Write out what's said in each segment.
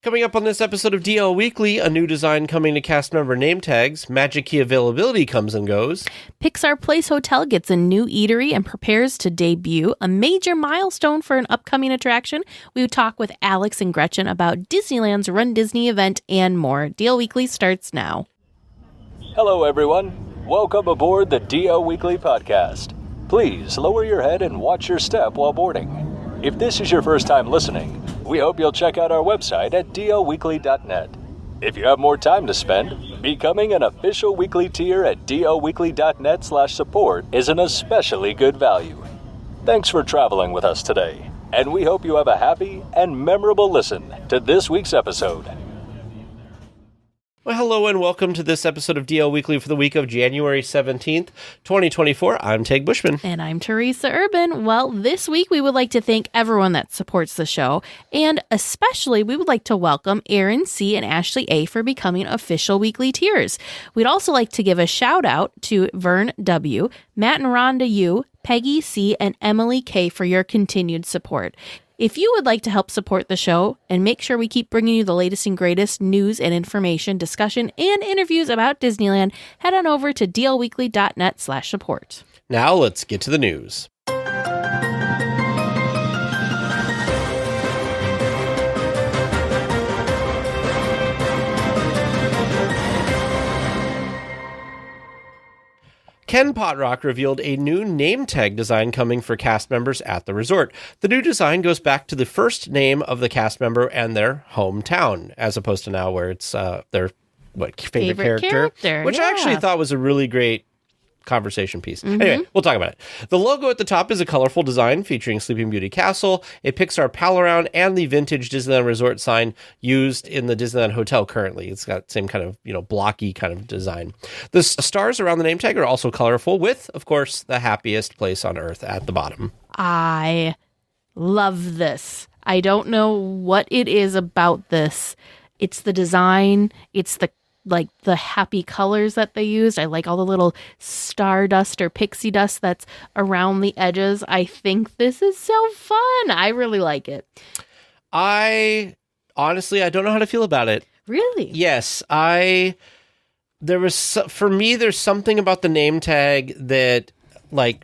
Coming up on this episode of DL Weekly, a new design coming to cast member name tags, Magic Key availability comes and goes. Pixar Place Hotel gets a new eatery and prepares to debut a major milestone for an upcoming attraction. We would talk with Alex and Gretchen about Disneyland's runDisney event and more. DL Weekly starts now. Hello, everyone. Welcome aboard the DL Weekly podcast. Please lower your head and watch your step while boarding. If this is your first time listening, we hope you'll check out our website at DLWeekly.net. If you have more time to spend, becoming an official weekly tier at DLWeekly.net/support is an especially good value. Thanks for traveling with us today, and we hope you have a happy and memorable listen to this week's episode. Well, hello and welcome to this episode of DL Weekly for the week of January 17th, 2024. I'm Teg Bushman. And I'm Teresa Urban. Well, this week we would like to thank everyone that supports the show, and especially we would like to welcome Aaron C. and Ashley A. for becoming official weekly tiers. We'd also like to give a shout out to Vern W., Matt and Rhonda U., Peggy C., and Emily K. for your continued support. If you would like to help support the show and make sure we keep bringing you the latest and greatest news and information, discussion, and interviews about Disneyland, head on over to dlweekly.net/support. Now let's get to the news. Ken Potrock revealed a new name tag design coming for cast members at the resort. The new design goes back to the first name of the cast member and their hometown, as opposed to now where it's their favorite character, which I actually thought was a really great conversation piece. Anyway, we'll talk about it. The logo at the top is a colorful design featuring Sleeping Beauty Castle, a Pixar pal around, and the vintage Disneyland Resort sign used in the Disneyland Hotel currently. It's got the same kind of, blocky kind of design. The stars around the name tag are also colorful with, of course, the happiest place on earth at the bottom. I love this. I don't know what it is about this. It's the design. It's the happy colors that they used. I like all the little stardust or pixie dust that's around the edges. I think this is so fun. I really like it. I don't know how to feel about it. Really? Yes. There's something about the name tag that,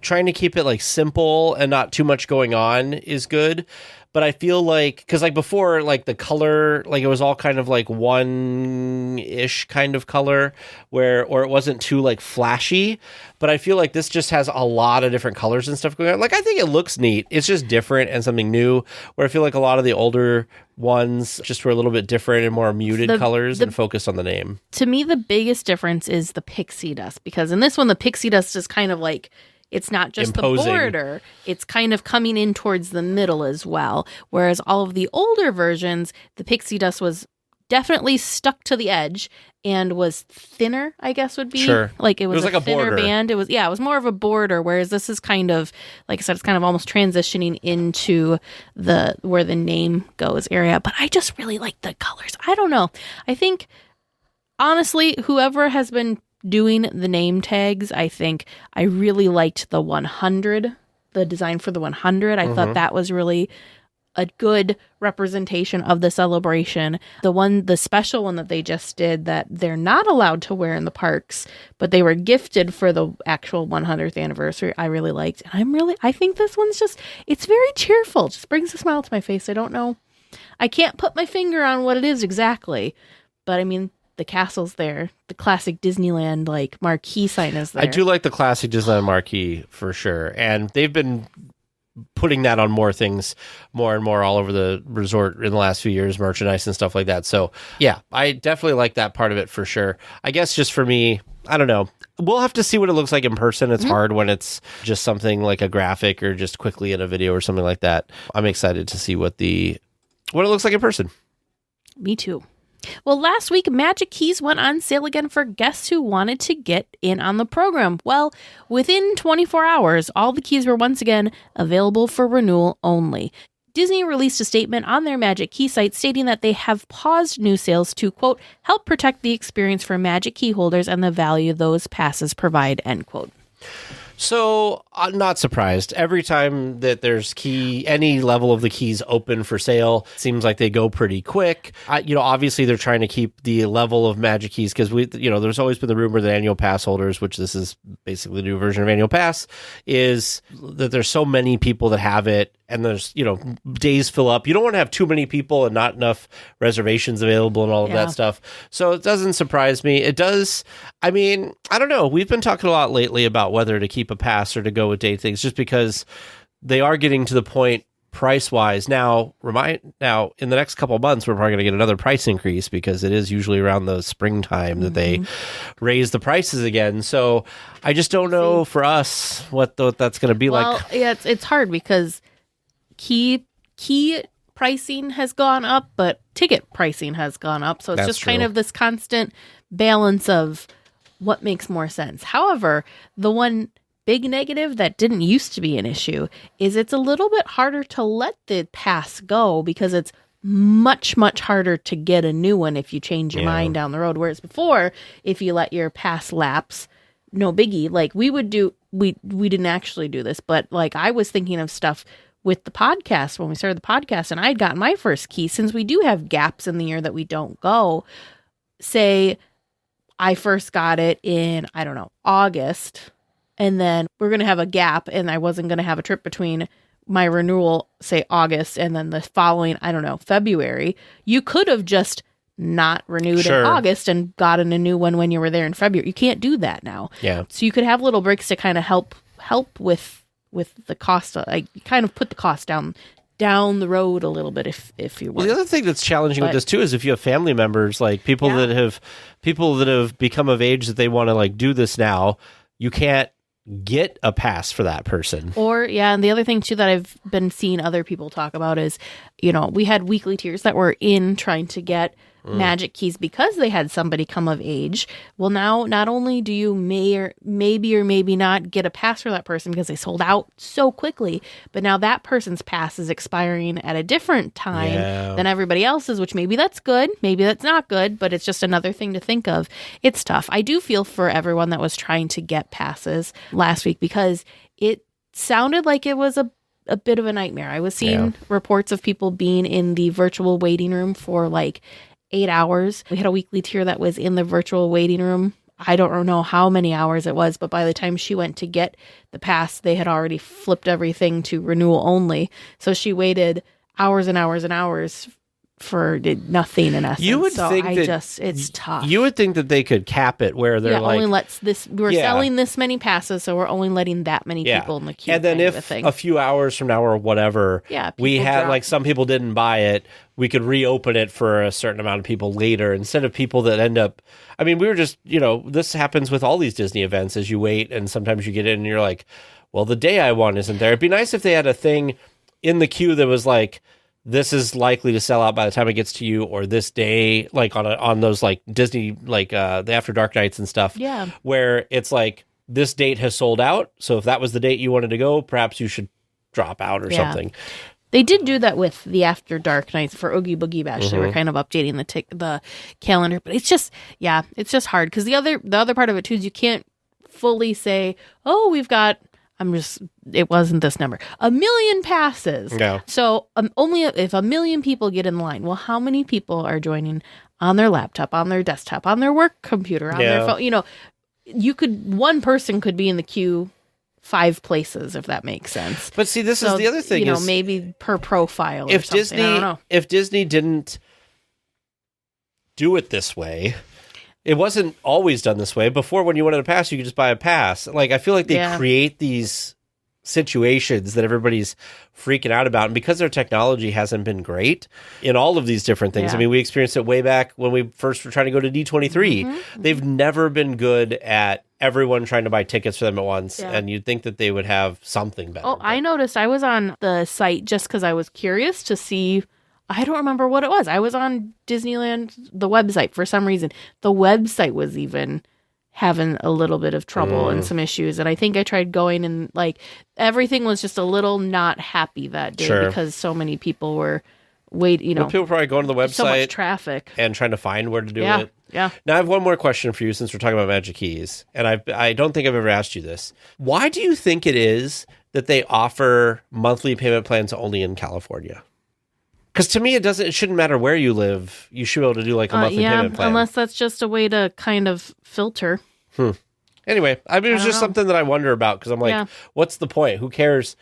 trying to keep it simple and not too much going on is good. But I feel because before, the color, it was all kind of one-ish kind of color or it wasn't too flashy. But I feel like this just has a lot of different colors and stuff going on. I think it looks neat. It's just different and something new, where I feel like a lot of the older ones just were a little bit different and more muted colors and focused on the name. To me, the biggest difference is the pixie dust, because in this one, the pixie dust is kind of it's not just imposing. The border, it's kind of coming in towards the middle as well. Whereas all of the older versions, the pixie dust was definitely stuck to the edge and was thinner, I guess would be. Sure. It was a thinner border band. It was more of a border, whereas this is kind of, like I said, it's kind of almost transitioning into where the name goes area. But I just really like the colors. I don't know. I think, honestly, whoever has been doing the name tags, I think I really liked the 100, the design for the 100. I thought that was really a good representation of the celebration. The special one that they just did that they're not allowed to wear in the parks, but they were gifted for the actual 100th anniversary, I really liked. And I think this one's it's very cheerful. It just brings a smile to my face. I don't know. I can't put my finger on what it is exactly, but I mean, the castle's there. The classic Disneyland marquee sign is there. I do like the classic Disneyland marquee for sure. And they've been putting that on more things more and more all over the resort in the last few years, merchandise and stuff like that. So yeah, I definitely like that part of it for sure. I guess just for me, I don't know. We'll have to see what it looks like in person. It's hard when it's just something like a graphic or just quickly in a video or something like that. I'm excited to see what it looks like in person. Me too. Well, last week, Magic Keys went on sale again for guests who wanted to get in on the program. Well, within 24 hours, all the keys were once again available for renewal only. Disney released a statement on their Magic Key site stating that they have paused new sales to, quote, help protect the experience for Magic Key holders and the value those passes provide, end quote. So I'm not surprised. Every time that there's any level of the keys open for sale, seems like they go pretty quick. Obviously they're trying to keep the level of Magic Keys because there's always been the rumor that annual pass holders, which this is basically the new version of annual pass, is that there's so many people that have it. And there's, days fill up. You don't want to have too many people and not enough reservations available and all of that stuff. So it doesn't surprise me. It does. I mean, I don't know. We've been talking a lot lately about whether to keep a pass or to go with day things, just because they are getting to the point price-wise. Now, in the next couple of months, we're probably going to get another price increase because it is usually around the springtime that they raise the prices again. So I just don't know for us what that's going to be like. Well, yeah, it's hard because key pricing has gone up, but ticket pricing has gone up. So it's That's just true. kind of this constant balance of what makes more sense. However, the one big negative that didn't used to be an issue is it's a little bit harder to let the pass go because it's much, much harder to get a new one if you change your mind down the road. Whereas before, if you let your pass lapse, no biggie. Like we didn't actually do this, but like I was thinking of stuff with the podcast when we started the podcast and I'd gotten my first key, since we do have gaps in the year that we don't go. Say I first got it in, I don't know, August, and then we're going to have a gap and I wasn't going to have a trip between my renewal, say August, and then the following, I don't know, February. You could have just not renewed in August and gotten a new one when you were there in February. You can't do that now. Yeah. So you could have little breaks to kind of help with the cost, kind of put the cost down the road a little bit if you want. Well, the other thing that's challenging with this too is if you have family members, like people that have become of age that they want to like do this now, you can't get a pass for that person. And the other thing too that I've been seeing other people talk about is, we had weekly tiers that were in trying to get Magic Keys because they had somebody come of age. Well, now not only do you maybe not get a pass for that person because they sold out so quickly, but now that person's pass is expiring at a different time than everybody else's, which maybe that's good, maybe that's not good, but it's just another thing to think of. It's tough. I do feel for everyone that was trying to get passes last week because it sounded like it was a bit of a nightmare. I was seeing reports of people being in the virtual waiting room for like 8 hours. We had a weekly tier that was in the virtual waiting room. I don't know how many hours it was, but by the time she went to get the pass, they had already flipped everything to renewal only. So she waited hours and hours and hours for nothing in essence. You would think it's tough. You would think that they could cap it where they're like, only lets this. We're selling this many passes, so we're only letting that many people in the queue. And then if a few hours from now or whatever, we had like some people didn't buy it, we could reopen it for a certain amount of people later instead of people that end up. I mean, we were just, this happens with all these Disney events as you wait, and sometimes you get in and you're like, well, the day I want isn't there. It'd be nice if they had a thing in the queue that was like, this is likely to sell out by the time it gets to you, or this day, like on those like Disney, like the After Dark nights and stuff, where it's like this date has sold out. So if that was the date you wanted to go, perhaps you should drop out or something. They did do that with the After Dark nights for Oogie Boogie Bash. They were kind of updating the calendar, but it's just hard because the other part of it too is you can't fully say, oh, we've got. It wasn't this number. 1 million passes. Yeah. So only if 1 million people get in line. Well, how many people are joining on their laptop, on their desktop, on their work computer, on their phone? One person could be in the queue 5 places, if that makes sense. But see, this is the other thing. Maybe per profile or something. I don't know. If Disney didn't do it this way. It wasn't always done this way. Before, when you wanted a pass, you could just buy a pass. Like, I feel like they create these situations that everybody's freaking out about. And because their technology hasn't been great in all of these different things. I mean, we experienced it way back when we first were trying to go to D23. They've never been good at everyone trying to buy tickets for them at once. And you'd think that they would have something better. Oh, I noticed I was on the site just because I was curious to see. I don't remember what it was. I was on Disneyland, the website, for some reason. The website was even having a little bit of trouble and some issues. And I think I tried going and like everything was just a little not happy that day because so many people were waiting. People probably going to the website. So much traffic. And trying to find where to do it. Yeah. Now I have one more question for you since we're talking about Magic Keys, and I don't think I've ever asked you this. Why do you think it is that they offer monthly payment plans only in California? Because to me, it shouldn't matter where you live. You should be able to do like a monthly payment plan. Unless that's just a way to kind of filter. Anyway, I mean, it was just something that I wonder about because I'm like, what's the point? Who cares?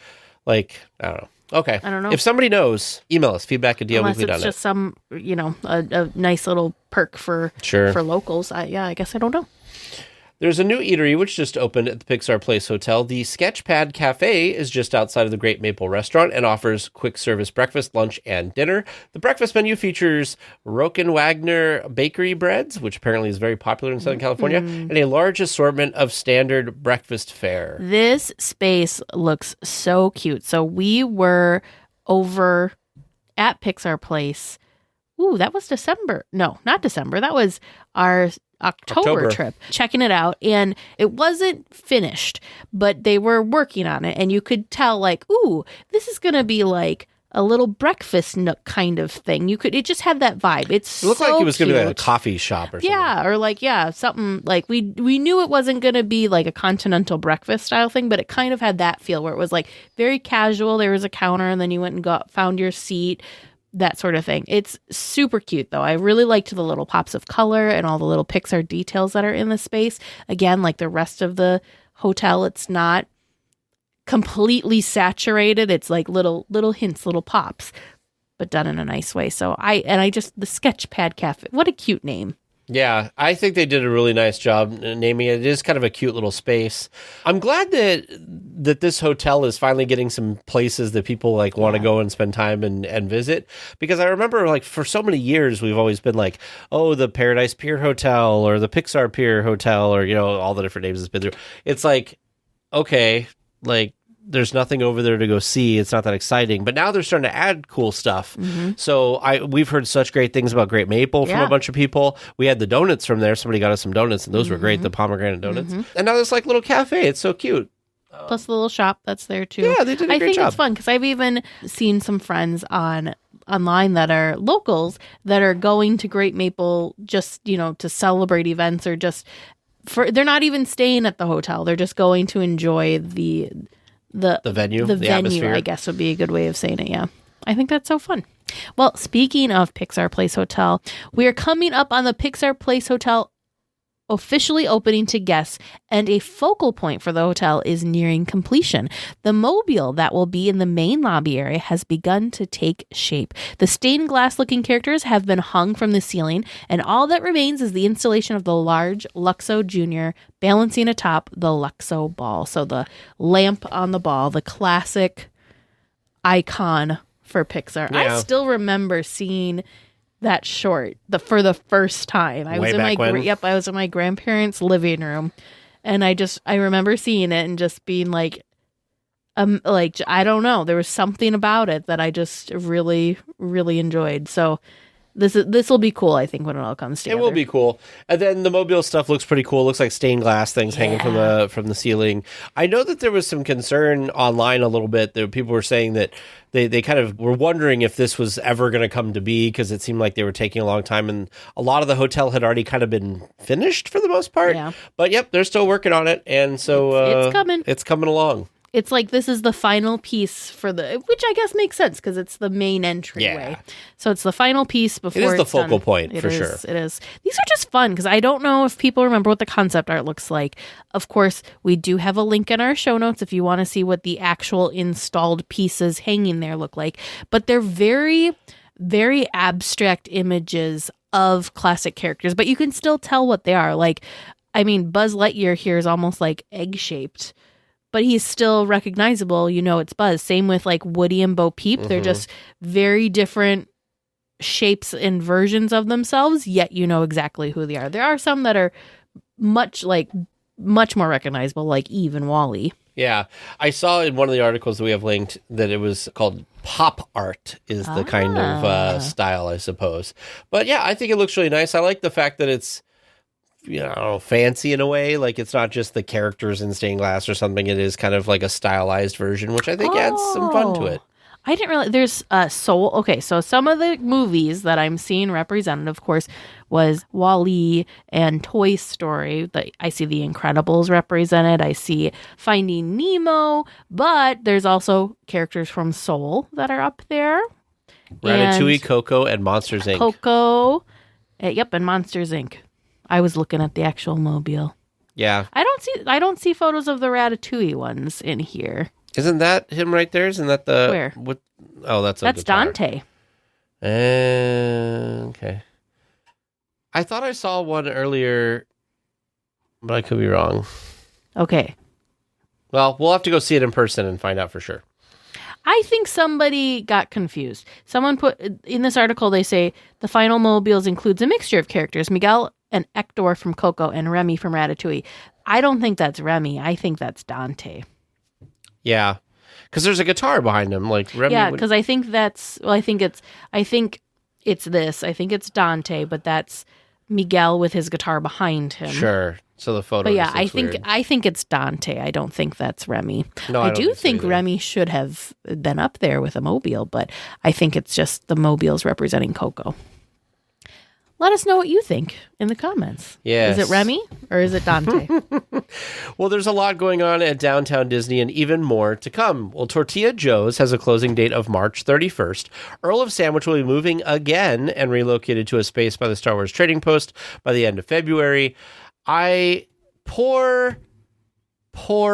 Like, I don't know. Okay. I don't know. If somebody knows, email us, feedback@DLWeekly.net. Unless it's just some, a nice little perk for locals. I guess I don't know. There's a new eatery which just opened at the Pixar Place Hotel. The Sketchpad Cafe is just outside of the Great Maple Restaurant and offers quick service breakfast, lunch, and dinner. The breakfast menu features Roken Wagner bakery breads, which apparently is very popular in Southern California, and a large assortment of standard breakfast fare. This space looks so cute. So we were over at Pixar Place. Ooh, that was December. No, not December. That was our October trip, checking it out, and it wasn't finished, but they were working on it, and you could tell like, ooh, this is gonna be like a little breakfast nook kind of thing. It just had that vibe. It looked like it was gonna be like a coffee shop or something. Yeah, or like something like we knew it wasn't gonna be like a continental breakfast style thing, but it kind of had that feel where it was like very casual. There was a counter, and then you went and found your seat. That sort of thing. It's super cute, though. I really liked the little pops of color and all the little Pixar details that are in the space. Again, like the rest of the hotel, it's not completely saturated. It's like little hints, little pops, but done in a nice way. So the Sketchpad Cafe, what a cute name. Yeah, I think they did a really nice job naming it. It is kind of a cute little space. I'm glad that this hotel is finally getting some places that people like want to go and spend time and visit. Because I remember like for so many years, we've always been like, oh, the Paradise Pier Hotel or the Pixar Pier Hotel or, all the different names it's been through. It's like, okay, like there's nothing over there to go see. It's not that exciting. But now they're starting to add cool stuff. So we've heard such great things about Great Maple from a bunch of people. We had the donuts from there. Somebody got us some donuts, and those were great, the pomegranate donuts. And now this like little cafe. It's so cute. Plus the little shop that's there too. Yeah, they did a great job. I think it's fun because I've even seen some friends online that are locals that are going to Great Maple just, to celebrate events or just they're not even staying at the hotel. They're just going to enjoy the venue, the venue, atmosphere. I guess would be a good way of saying it. Yeah. I think that's so fun. Well, speaking of Pixar Place Hotel, we are coming up on the Pixar Place Hotel officially opening to guests, and a focal point for the hotel is nearing completion. The mobile that will be in the main lobby area has begun to take shape. The stained glass looking characters have been hung from the ceiling, and all that remains is the installation of the large Luxo Jr. balancing atop the Luxo ball. So the lamp on the ball, the classic icon for Pixar. Yeah. I still remember seeing that short for the first time. I was in my grandparents' living room, and I remember seeing it and just being like I don't know, there was something about it that I just really, really enjoyed. So this will be cool, I think, when it all comes together. It will be cool. And then the mobile stuff looks pretty cool. It looks like stained glass things hanging from the ceiling. I know that there was some concern online a little bit that people were saying that they kind of were wondering if this was ever going to come to be because it seemed like they were taking a long time, and a lot of the hotel had already kind of been finished for the most part. Yeah. But yep, they're still working on it, and so it's coming. It's coming along. It's like this is the final piece which I guess makes sense because it's the main entryway. Yeah. So it's the final piece before it's done. It is the focal point, for sure. It is. These are just fun because I don't know if people remember what the concept art looks like. Of course, we do have a link in our show notes if you want to see what the actual installed pieces hanging there look like. But they're very, very abstract images of classic characters, but you can still tell what they are. Like, I mean, Buzz Lightyear here is almost like egg-shaped, but he's still recognizable. It's Buzz. Same with like Woody and Bo Peep. They're just very different shapes and versions of themselves, yet you know exactly who they are. There are some that are much more recognizable, like Eve and Wally. Yeah. I saw in one of the articles that we have linked that it was called pop art is the kind of style, I suppose. But yeah, I think it looks really nice. I like the fact that it's fancy in a way. Like it's not just the characters in stained glass or something. It is kind of like a stylized version, which I think adds some fun to it. I didn't realize there's Soul. Okay, so some of the movies that I'm seeing represented, of course, was WALL-E and Toy Story. I see The Incredibles represented. I see Finding Nemo, but there's also characters from Soul that are up there. Ratatouille, Coco, and Monsters, Inc. Coco. Yep, and Monsters, Inc. I was looking at the actual mobile. Yeah. I don't see photos of the Ratatouille ones in here. Isn't that him right there? Isn't that the... Where? What? Oh, that's guitar. Dante. Okay. I thought I saw one earlier, but I could be wrong. Okay. Well, we'll have to go see it in person and find out for sure. I think somebody got confused. Someone put in this article, they say the final mobiles includes a mixture of characters, Miguel and Hector from Coco and Remy from Ratatouille. I don't think that's Remy. I think that's Dante. Yeah, because there's a guitar behind him, like Remy. Yeah, because I think that's. Well, I think it's this. I think it's Dante, but that's Miguel with his guitar behind him. Sure. So the photo. But yeah, weird. I think it's Dante. I don't think that's Remy. No, I don't do think so Remy should have been up there with a mobile, but I think it's just the mobiles representing Coco. Let us know what you think in the comments. Yes. Is it Remy or is it Dante? Well, there's a lot going on at Downtown Disney and even more to come. Well, Tortilla Joe's has a closing date of March 31st. Earl of Sandwich will be moving again and relocated to a space by the Star Wars Trading Post by the end of February. Poor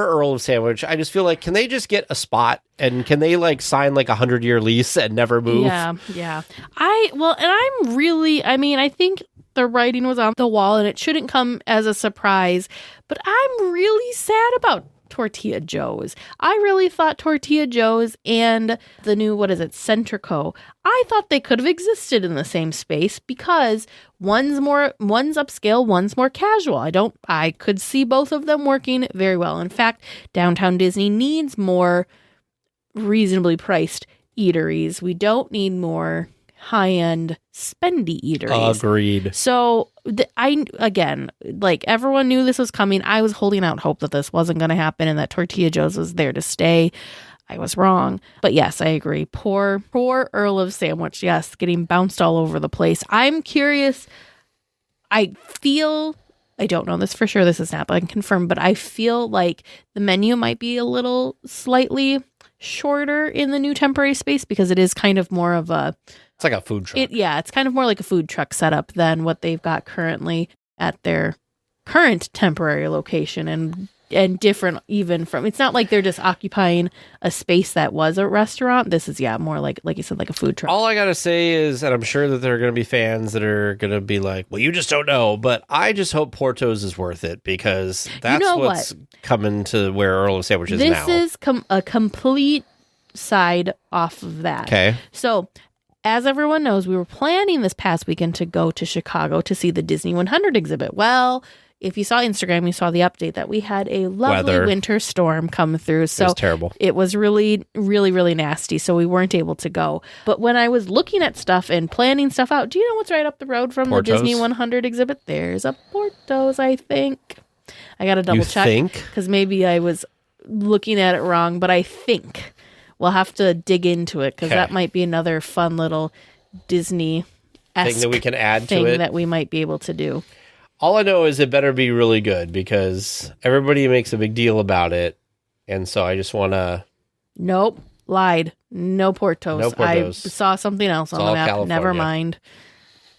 Earl of Sandwich. I just feel like, can they just get a spot and can they like sign like 100-year lease and never move? Yeah. I think the writing was on the wall and it shouldn't come as a surprise, but I'm really sad about Tortilla Joe's. I really thought Tortilla Joe's and the new, Centrico, I thought they could have existed in the same space because one's upscale, one's more casual. I could see both of them working very well. In fact, Downtown Disney needs more reasonably priced eateries. We don't need more high-end spendy eateries. Agreed. So everyone knew this was coming. I was holding out hope that this wasn't going to happen and that Tortilla Joe's was there to stay. I was wrong. But yes, I agree. Poor Earl of Sandwich. Yes, getting bounced all over the place. I'm curious. I don't know this for sure. This is not been confirmed, but I feel like the menu might be a little slightly shorter in the new temporary space because it is kind of more of a... It's like a food truck. It's kind of more like a food truck setup than what they've got currently at their current temporary location and different even from... It's not like they're just occupying a space that was a restaurant. This is, more like you said, like a food truck. All I got to say is, and I'm sure that there are going to be fans that are going to be like, well, you just don't know, but I just hope Porto's is worth it because that's what's coming to where Earl of Sandwich is now. This is a complete side off of that. Okay. So... As everyone knows, we were planning this past weekend to go to Chicago to see the Disney 100 exhibit. Well, if you saw Instagram, you saw the update that we had a lovely winter storm come through. So it was terrible. It was really, really, really nasty. So we weren't able to go. But when I was looking at stuff and planning stuff out, do you know what's right up the road from Porto's? The Disney 100 exhibit? There's a Porto's, I think. I got to double check because maybe I was looking at it wrong, but I think... We'll have to dig into it because that might be another fun little Disney-esque thing that we can add to it that we might be able to do. All I know is it better be really good because everybody makes a big deal about it. And so I just want to... Nope. Lied. No Porto's. No Porto's. I saw something else on the map. California. Never mind.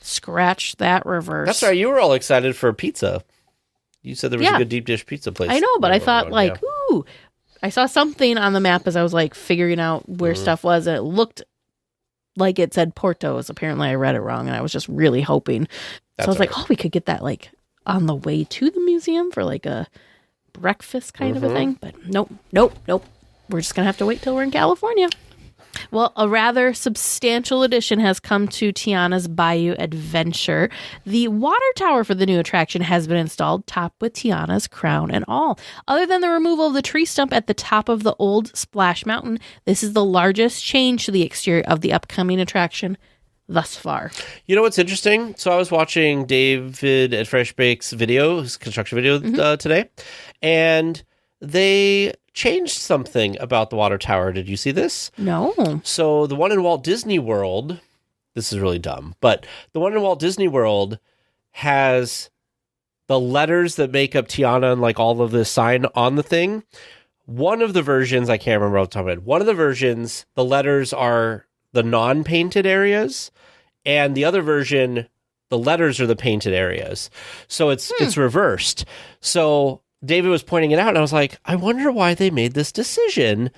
Scratch that reverse. That's right. You were all excited for pizza. You said there was a good deep dish pizza place. I know, but I thought ooh... I saw something on the map as I was like figuring out where stuff was, and it looked like it said Porto's. Apparently, I read it wrong, and I was just really hoping. So I was like, we could get that like on the way to the museum for like a breakfast kind of a thing. But nope. We're just gonna have to wait till we're in California. Well, a rather substantial addition has come to Tiana's Bayou Adventure. The water tower for the new attraction has been installed, topped with Tiana's crown and all. Other than the removal of the tree stump at the top of the old Splash Mountain, this is the largest change to the exterior of the upcoming attraction thus far. You know what's interesting? So I was watching David at Fresh Bake's video, his construction video today, and they changed something about the water tower. Did you see this? No. So the one in Walt Disney World, this is really dumb, but the one in Walt Disney World has the letters that make up Tiana and like all of this sign on the thing. One of the versions, I can't remember off the top of my head. One of the versions, the letters are the non-painted areas, and the other version, the letters are the painted areas. So it's reversed. So David was pointing it out, and I was like, I wonder why they made this decision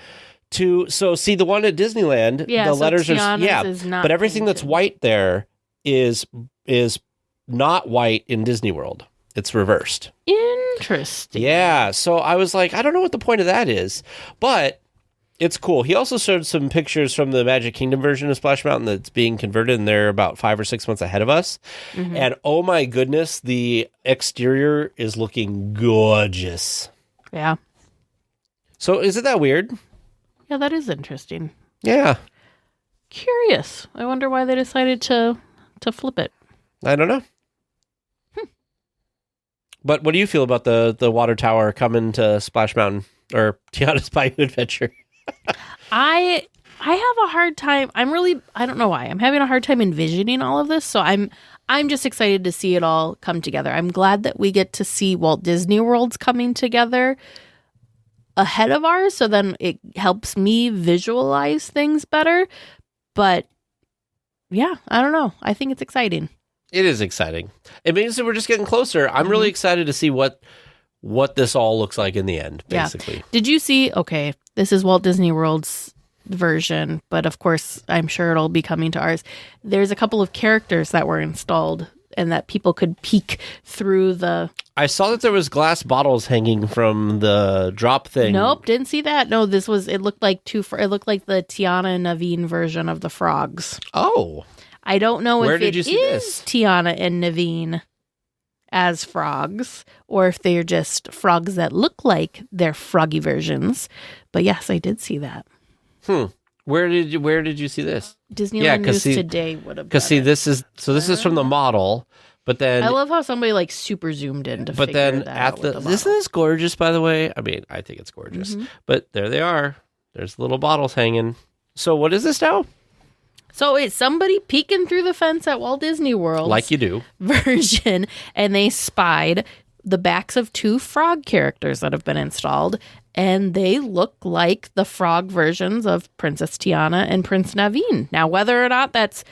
to. So see, the one at Disneyland, the letters Tiana's are but everything painted. that's white there is not white in Disney World. It's reversed. Interesting. Yeah. So I was like, I don't know what the point of that is, but it's cool. He also showed some pictures from the Magic Kingdom version of Splash Mountain that's being converted, and they're about 5 or 6 months ahead of us. Mm-hmm. And oh my goodness, the exterior is looking gorgeous. Yeah. So isn't that weird? Yeah, that is interesting. Yeah. Curious. I wonder why they decided to flip it. I don't know. But what do you feel about the water tower coming to Splash Mountain or Tiana's Bayou Adventure? I have a hard time. I don't know why. I'm having a hard time envisioning all of this. So I'm just excited to see it all come together. I'm glad that we get to see Walt Disney World's coming together ahead of ours. So then it helps me visualize things better. But yeah, I don't know. I think it's exciting. It is exciting. It means that we're just getting closer. I'm really excited to see what this all looks like in the end, basically. Yeah. Did you see, okay, this is Walt Disney World's version, but of course, I'm sure it'll be coming to ours. There's a couple of characters that were installed and that people could peek through the... I saw that there was glass bottles hanging from the drop thing. Nope, didn't see that. No, it looked like the Tiana and Naveen version of the frogs. Oh. I don't know Where if did it you see is this? Tiana and Naveen as frogs, or if they're just frogs that look like their froggy versions. But yes, I did see that. Where did you see this? Disneyland News Today would have. Because this is from the model, but then I love how somebody like super zoomed in to. But then isn't this gorgeous? By the way, I mean, I think it's gorgeous. Mm-hmm. But there they are. There's little bottles hanging. So what is this now? So it's somebody peeking through the fence at Walt Disney World, like you do, version, and they spied the backs of 2 frog characters that have been installed, and they look like the frog versions of Princess Tiana and Prince Naveen. Now, whether or not that's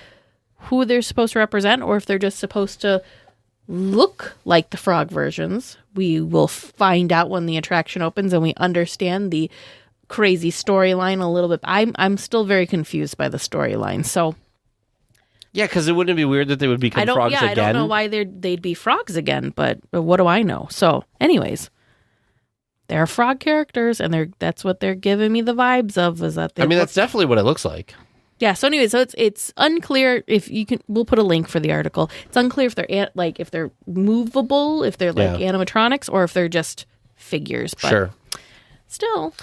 who they're supposed to represent, or if they're just supposed to look like the frog versions, we will find out when the attraction opens and we understand the crazy storyline a little bit. I'm still very confused by the storyline. So yeah, because it wouldn't be weird that they would become frogs again. I don't know why they'd be frogs again, but what do I know? So, anyways, they're frog characters, and that's what they're giving me the vibes of. Is that that's definitely what it looks like. Yeah. So anyway, so it's unclear if you can. We'll put a link for the article. It's unclear if they're if they're movable, if they're like animatronics, or if they're just figures. But sure. Still.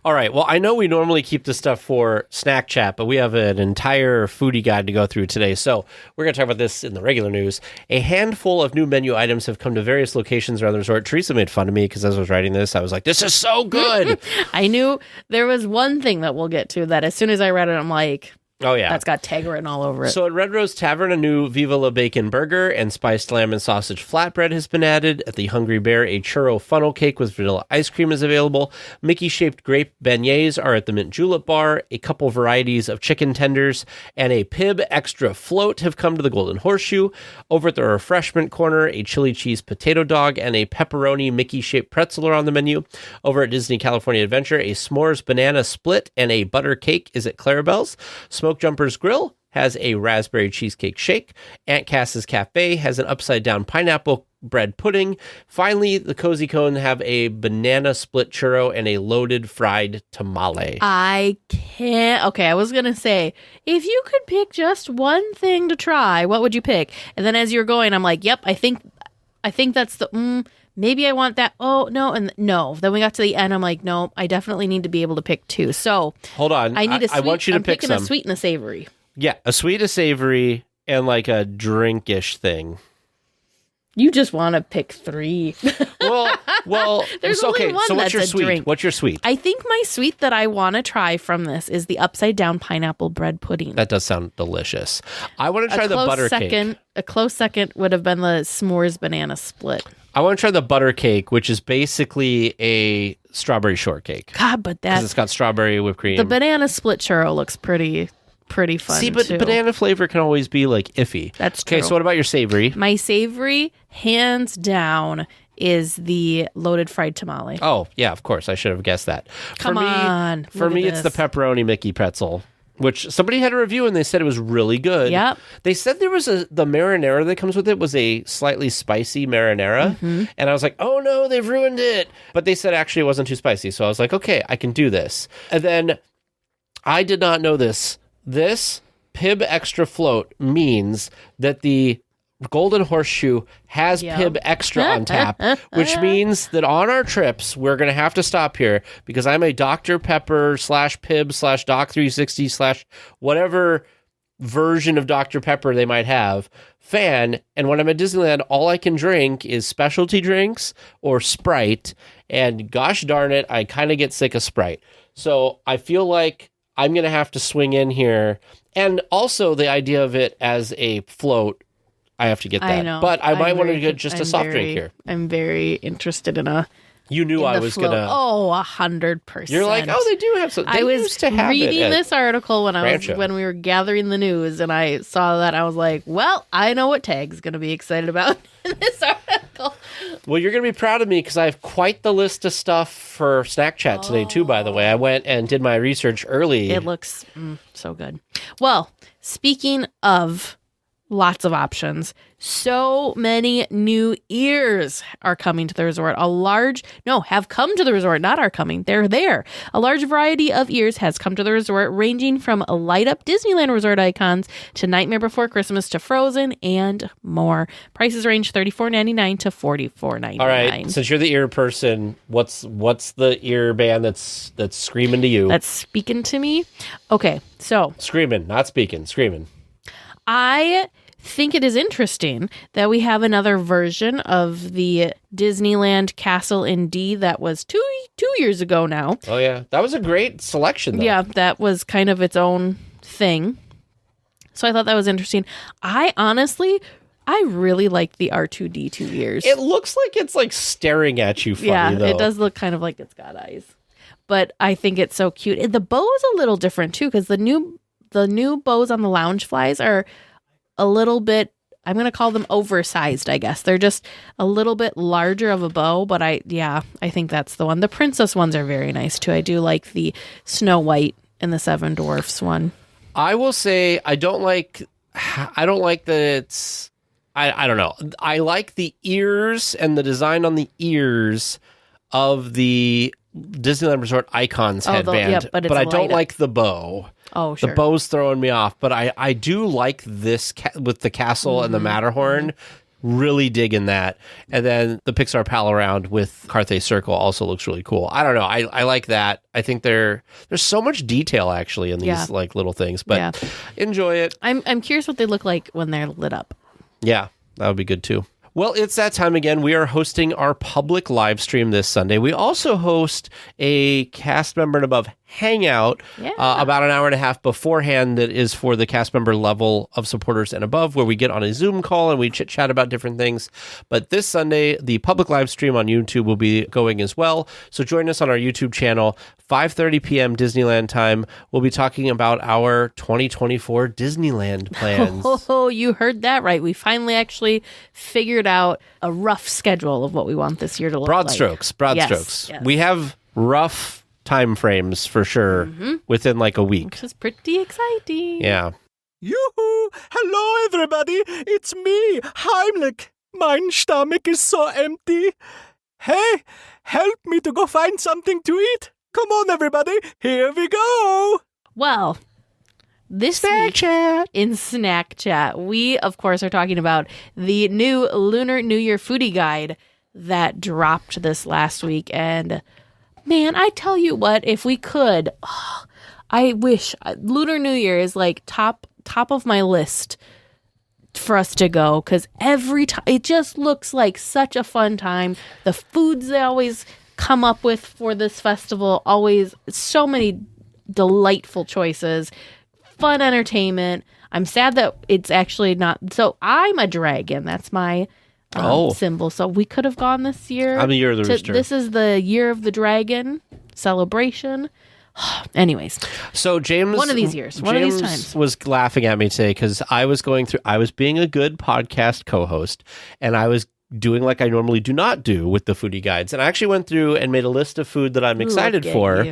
All right. Well, I know we normally keep this stuff for Snack Chat, but we have an entire foodie guide to go through today. So we're going to talk about this in the regular news. A handful of new menu items have come to various locations around the resort. Teresa made fun of me because as I was writing this, I was like, this is so good. I knew there was one thing that we'll get to that as soon as I read it, I'm like, oh, yeah. That's got tag written all over it. So at Red Rose Tavern, a new Viva La Bacon burger and spiced lamb and sausage flatbread has been added. At the Hungry Bear, a churro funnel cake with vanilla ice cream is available. Mickey-shaped grape beignets are at the Mint Julep Bar. A couple varieties of chicken tenders and a Pib extra float have come to the Golden Horseshoe. Over at the refreshment corner, a chili cheese potato dog and a pepperoni Mickey-shaped pretzel are on the menu. Over at Disney California Adventure, a s'mores banana split and a butter cake is at Clarabelle's. Smoke Jumper's Grill has a raspberry cheesecake shake. Aunt Cass's Cafe has an upside-down pineapple bread pudding. Finally, the Cozy Cone have a banana split churro and a loaded fried tamale. I can't... Okay, I was going to say, if you could pick just one thing to try, what would you pick? And then as you're going, I'm like, yep, I think that's the... maybe I want that. Oh, no. And no. Then we got to the end. I'm like, no, I definitely need to be able to pick 2. So hold on. I need a sweet. I want you to I'm pick picking some. A sweet and a savory. Yeah. A sweet, a savory, and like a drinkish thing. You just want to pick 3. Well. There's only one So what's that's your a sweet? drink. What's your sweet? I think my sweet that I want to try from this is the upside down pineapple bread pudding. That does sound delicious. I want to try the butter cake. A close second would have been the s'mores banana split. I want to try the butter cake, which is basically a strawberry shortcake. God, but Because it's got strawberry whipped cream. the banana split churro looks pretty fun. See, but too. banana flavor can always be like iffy. That's true. Okay, so what about your savory? My savory, hands down, is the loaded fried tamale. Oh, yeah, of course. I should have guessed that. Come on. For me, it's the pepperoni Mickey pretzel, which somebody had a review and they said it was really good. Yep. They said there was the marinara that comes with it was a slightly spicy marinara. Mm-hmm. And I was like, oh no, they've ruined it. But they said actually it wasn't too spicy. So I was like, okay, I can do this. And then I did not know this. This Pib Extra Float means that the Golden Horseshoe has Pib Extra on tap, which means that on our trips, we're going to have to stop here because I'm a Dr. Pepper /Pib /Doc 360 / whatever version of Dr. Pepper they might have fan. And when I'm at Disneyland, all I can drink is specialty drinks or Sprite. And gosh darn it, I kind of get sick of Sprite. So I feel like I'm going to have to swing in here. And also the idea of it as a float, I have to get that. I know. But I might want to get just a soft drink here. I'm very interested in a... You knew I was going to... Oh, 100%. You're like, oh, they do have some... I was reading this article when we were gathering the news, and I saw that. I was like, well, I know what Tag's going to be excited about in this article. Well, you're going to be proud of me because I have quite the list of stuff for Snack Chat today, too, by the way. I went and did my research early. It looks so good. Well, speaking of lots of options, so many new ears are coming to the resort. Have come to the resort, not are coming. They're there. A large variety of ears has come to the resort, ranging from light up Disneyland resort icons to Nightmare Before Christmas to Frozen and more. Prices range $34.99 to $44.99. All right, since you're the ear person, what's the ear band that's screaming to you? That's speaking to me. Okay, so screaming, not speaking, screaming. I think it is interesting that we have another version of the Disneyland Castle in D that was two years ago now. Oh, yeah. That was a great selection, though. Yeah, that was kind of its own thing. So I thought that was interesting. I really like the R2-D2 ears. It looks like it's like staring at you funny, though. It does look kind of like it's got eyes. But I think it's so cute. The bow is a little different, too, because the new bows on the Loungeflies are a little bit, I'm going to call them oversized, I guess. They're just a little bit larger of a bow, but I think that's the one. The princess ones are very nice too. I do like the Snow White and the Seven Dwarfs one. I will say I don't like that it's, I don't know. I like the ears and the design on the ears of the Disneyland Resort Icons headband, but I don't like the bow. Oh, sure. The bow's throwing me off, but I do like this with the castle and the Matterhorn. Really digging that. And then the Pixar Pal Around with Carthay Circle also looks really cool. I don't know. I like that. I think there's so much detail actually in these like little things, but enjoy it. I'm curious what they look like when they're lit up. Yeah, that would be good too. Well, it's that time again. We are hosting our public live stream this Sunday. We also host a cast member and above hangout about an hour and a half beforehand that is for the cast member level of supporters and above, where we get on a Zoom call and we chit-chat about different things. But this Sunday, the public live stream on YouTube will be going as well. So join us on our YouTube channel, 5:30 p.m. Disneyland time. We'll be talking about our 2024 Disneyland plans. Oh, you heard that right. We finally actually figured out a rough schedule of what we want this year to look like. Broad strokes. Yes. We have rough time frames for sure within like a week. Which is pretty exciting. Yeah. Yoo-hoo! Hello, everybody! It's me, Heimlich. Mein stomach is so empty. Hey, help me to go find something to eat. Come on, everybody. Here we go. Well, this week in Snack Chat, we, of course, are talking about the new Lunar New Year foodie guide that dropped this last week. And man, I tell you what, if we could, I wish Lunar New Year is like top of my list for us to go, because every time it just looks like such a fun time. The foods they always come up with for this festival, always so many delightful choices, fun entertainment. I'm sad that it's actually not. So I'm a dragon. That's my symbol. So we could have gone this year. I'm the year of the rooster. This is the year of the dragon celebration. Anyways, so James, one of these years, one of these times, was laughing at me today because I was being a good podcast co-host, and I was doing like I normally do not do with the foodie guides, and I actually went through and made a list of food that I'm excited for,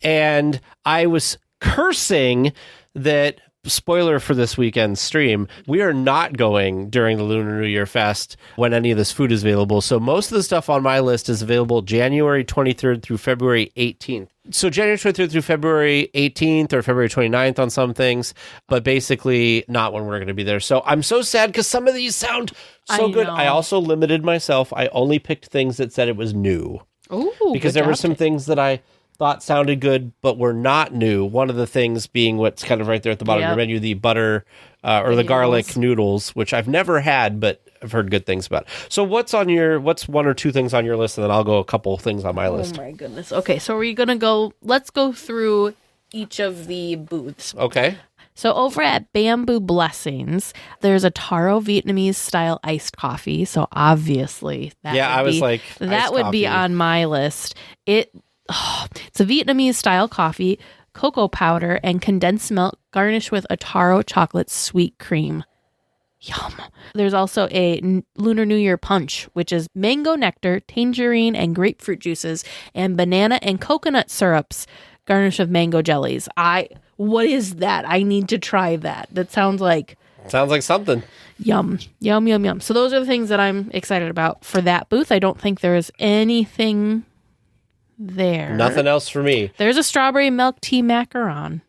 and I was cursing that. Spoiler for this weekend's stream, we are not going during the Lunar New Year Fest when any of this food is available. So most of the stuff on my list is available January 23rd through February 18th. So January 23rd through February 18th or February 29th on some things, but basically not when we're going to be there. So I'm so sad because some of these sound so good. I also limited myself. I only picked things that said it was new. Ooh, because there were some things that I thought sounded good, but were not new. One of the things being what's kind of right there at the bottom of your menu, the butter or the garlic noodles, which I've never had, but I've heard good things about. So what's one or two things on your list, and then I'll go a couple things on my list. Oh my goodness. Okay, so let's go through each of the booths. Okay. So over at Bamboo Blessings, there's a taro Vietnamese style iced coffee. So obviously that would be on my list. It's a Vietnamese style coffee, cocoa powder, and condensed milk garnished with a taro chocolate sweet cream. Yum. There's also a Lunar New Year punch, which is mango nectar, tangerine, and grapefruit juices, and banana and coconut syrups garnished with mango jellies. What is that? I need to try that. That sounds like something. Yum, yum, yum, yum. So those are the things that I'm excited about for that booth. I don't think there is anything there. Nothing else for me. There's a strawberry milk tea macaron.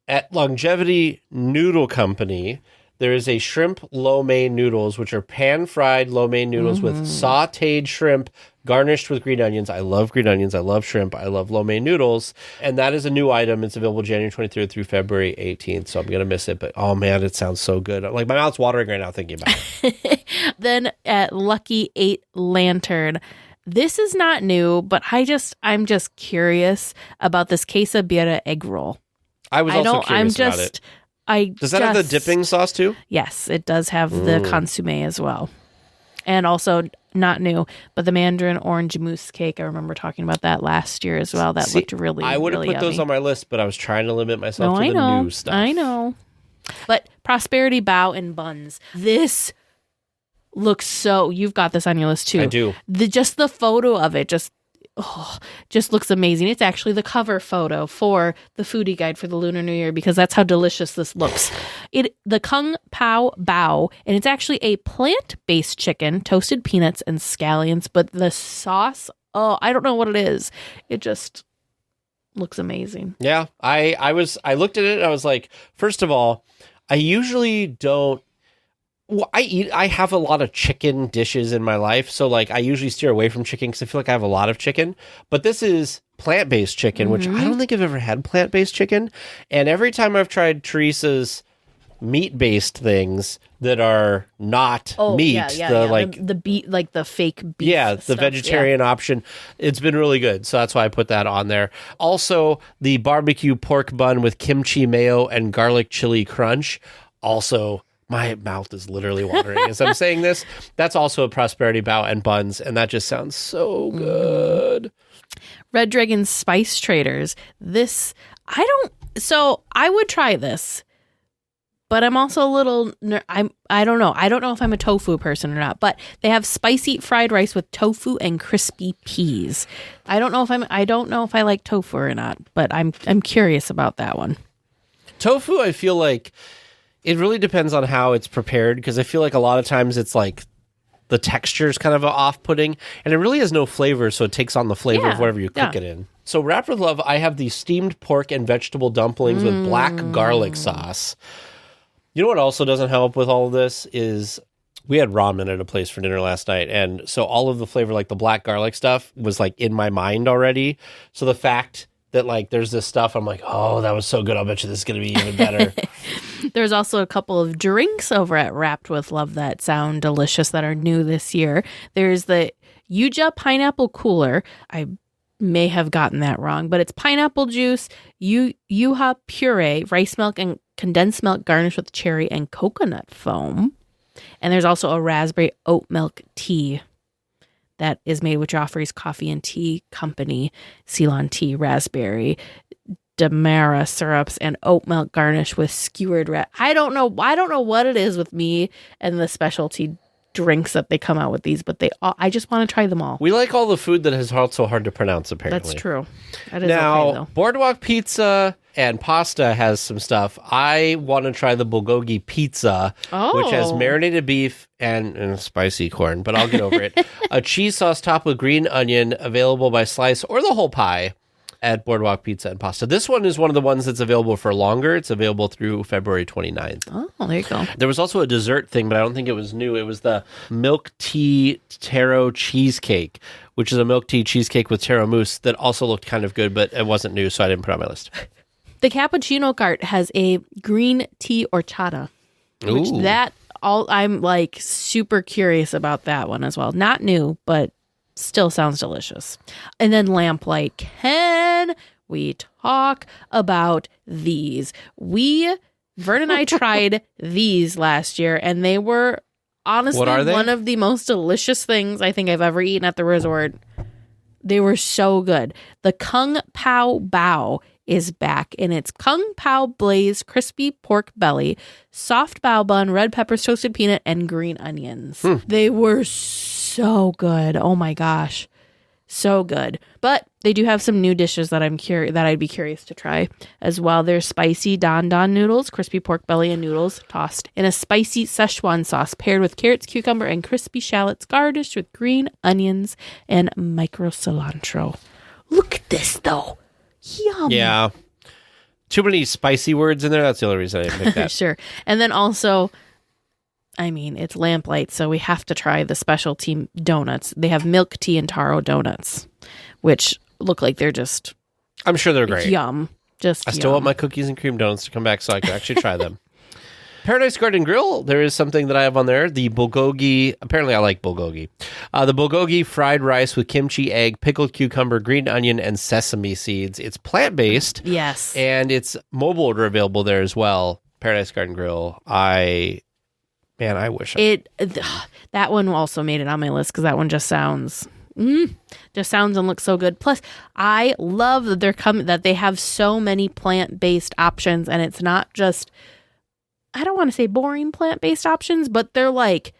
At Longevity Noodle Company, there is a shrimp lo mein noodles, which are pan-fried lo mein noodles with sautéed shrimp garnished with green onions. I love green onions. I love shrimp. I love lo mein noodles. And that is a new item. It's available January 23rd through February 18th, so I'm going to miss it. But, oh, man, it sounds so good. Like, my mouth's watering right now thinking about it. Then at Lucky 8 Lantern, this is not new, but I'm just curious about this quesabirra egg roll. I was also curious about it. Does that have the dipping sauce too? Yes, it does have the consommé as well. And also, not new, but the mandarin orange mousse cake. I remember talking about that last year as well. That looked really, I would have really put those yummy. on my list, but I was trying to limit myself to the new stuff. I know. But Prosperity Bao and Buns. This looks so... You've got this on your list too. I do. Just the photo of it just looks amazing. It's actually the cover photo for the foodie guide for the Lunar New Year because that's how delicious this looks. The Kung Pao Bao, and it's actually a plant-based chicken, toasted peanuts and scallions, but the sauce, I don't know what it is. It just looks amazing. Yeah, I looked at it and I was like, first of all, I usually don't. Well, I have a lot of chicken dishes in my life, so like I usually steer away from chicken because I feel like I have a lot of chicken. But this is plant-based chicken, which I don't think I've ever had plant-based chicken. And every time I've tried Teresa's meat-based things that are not meat, the fake beef, the stuff, vegetarian option, it's been really good. So that's why I put that on there. Also, the barbecue pork bun with kimchi mayo and garlic chili crunch. Also, my mouth is literally watering as I'm saying this. That's also a Prosperity Bao and Buns, and that just sounds so good. Red Dragon Spice Traders. I would try this, but I'm also a little, I don't know. I don't know if I'm a tofu person or not, but they have spicy fried rice with tofu and crispy peas. I don't know if I like tofu or not, but I'm curious about that one. Tofu, I feel like it really depends on how it's prepared, because I feel like a lot of times it's like the texture is kind of off-putting, and it really has no flavor, so it takes on the flavor of whatever you cook it in. So wrapped with love, I have the steamed pork and vegetable dumplings with black garlic sauce. You know what also doesn't help with all of this is we had ramen at a place for dinner last night, and so all of the flavor, like the black garlic stuff, was like in my mind already. So the fact that like there's this stuff, I'm like, oh, that was so good. I'll bet you this is going to be even better. There's also a couple of drinks over at Wrapped with Love that sound delicious that are new this year. There's the Yuja Pineapple Cooler. I may have gotten that wrong, but it's pineapple juice, yuha puree, rice milk, and condensed milk garnished with cherry and coconut foam. And there's also a raspberry oat milk tea that is made with Joffrey's Coffee and Tea Company, Ceylon tea, raspberry, Demerara syrups, and oat milk garnished with skewered I don't know what it is with me and the specialty drinks that they come out with these, but I just want to try them all. We like all the food that is so hard to pronounce, apparently. That's true. That is now, okay, though. Boardwalk Pizza and Pasta has some stuff. I want to try the bulgogi pizza, which has marinated beef and spicy corn, but I'll get over it. A cheese sauce topped with green onion, available by slice or the whole pie at Boardwalk Pizza and Pasta. This one is one of the ones that's available for longer. It's available through February 29th. Oh, there you go. There was also a dessert thing, but I don't think it was new. It was the milk tea taro cheesecake, which is a milk tea cheesecake with taro mousse that also looked kind of good, but it wasn't new, so I didn't put it on my list. The cappuccino cart has a green tea horchata. Which I'm like super curious about that one as well. Not new, but still sounds delicious. And then Lamplight. Can we talk about these? Vern and I tried these last year, and they were honestly one of the most delicious things I think I've ever eaten at the resort. They were so good. The Kung Pao Bao is back, and it's Kung Pao Blaze crispy pork belly, soft bao bun, red peppers, toasted peanut, and green onions. They were so good. Oh my gosh. So good. But they do have some new dishes that I'd be curious to try as well. There's spicy don don noodles, crispy pork belly and noodles tossed in a spicy Szechuan sauce paired with carrots, cucumber, and crispy shallots garnished with green onions and micro cilantro. Look at this though. Yum. Yeah. Too many spicy words in there. That's the only reason I didn't pick that. Sure. And then also, I mean, it's Lamplight, so we have to try the specialty donuts. They have milk tea and taro donuts, which look like they're just... I'm sure they're great. Yum. I still want my cookies and cream donuts to come back so I can actually try them. Paradise Garden Grill, there is something that I have on there. The bulgogi, apparently I like bulgogi. The bulgogi fried rice with kimchi, egg, pickled cucumber, green onion, and sesame seeds. It's plant-based. Yes. And it's mobile order available there as well. Paradise Garden Grill. I wish that one also made it on my list because that one just sounds and looks so good. Plus, I love that they have so many plant-based options, and it's not just, I don't want to say boring plant-based options, but they're like,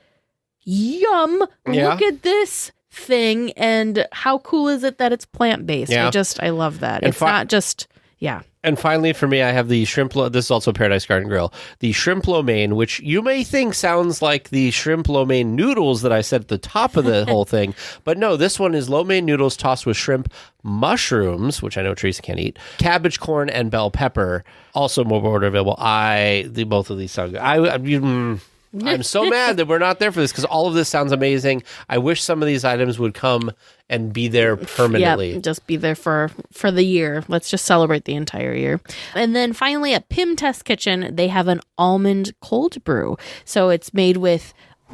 yum, look at this thing, and how cool is it that it's plant-based? Yeah. I love that. And it's not just, yeah. And finally, for me, I have the shrimp. This is also Paradise Garden Grill. The shrimp lo mein, which you may think sounds like the shrimp lo mein noodles that I said at the top of the whole thing. But no, this one is lo mein noodles tossed with shrimp, mushrooms, which I know Teresa can't eat, cabbage, corn, and bell pepper. Also mobile order available. Both of these sound good. I'm so mad that we're not there for this because all of this sounds amazing. I wish some of these items would come and be there permanently. Yep, just be there for the year. Let's just celebrate the entire year. And then finally at Pim Test Kitchen, they have an almond cold brew. So it's made with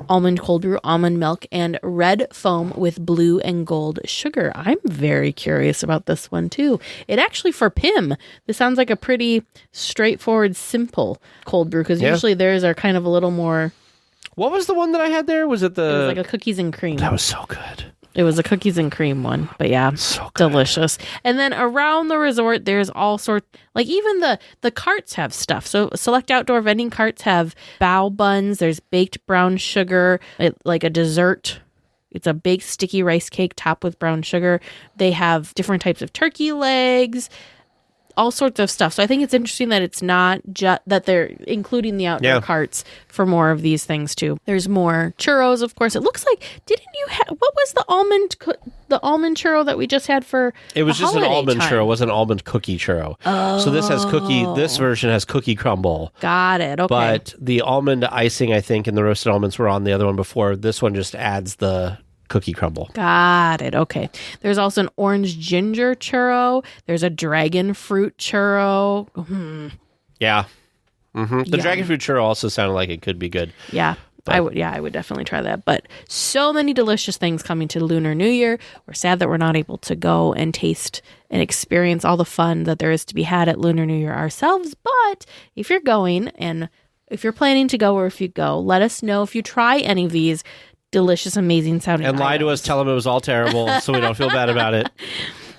almond cold brew, almond milk, and red foam with blue and gold sugar. I'm very curious about this one too. It actually, for Pim, this sounds like a pretty straightforward, simple cold brew because usually theirs are kind of a little more... What was the one that I had there? It was like a cookies and cream. That was so good. It was a cookies and cream one, but yeah, so good. Delicious. And then around the resort, there's all sorts, like even the carts have stuff. So select outdoor vending carts have bao buns. There's baked brown sugar, like a dessert. It's a big sticky rice cake topped with brown sugar. They have different types of turkey legs, all sorts of stuff. So I think it's interesting that it's not just that they're including the outdoor carts for more of these things too. There's more churros, of course. It looks like, didn't you have, what was the almond churro that we just had for It was just an almond churro. It wasn't an almond cookie churro. Oh. So this version has cookie crumble. Got it. Okay. But the almond icing, I think, and the roasted almonds were on the other one before. This one just adds the cookie crumble. Got it. Okay. There's also an orange ginger churro. There's a dragon fruit churro. Yeah. The Yum. dragon fruit churro also sounded like it could be good. Yeah. I would definitely try that. But so many delicious things coming to Lunar New Year. We're sad that we're not able to go and taste and experience all the fun that there is to be had at Lunar New Year ourselves. But if you're going, and if you're planning to go, or if you go, let us know if you try any of these delicious, amazing sounding And lie to us, tell them it was all terrible so we don't feel bad about it.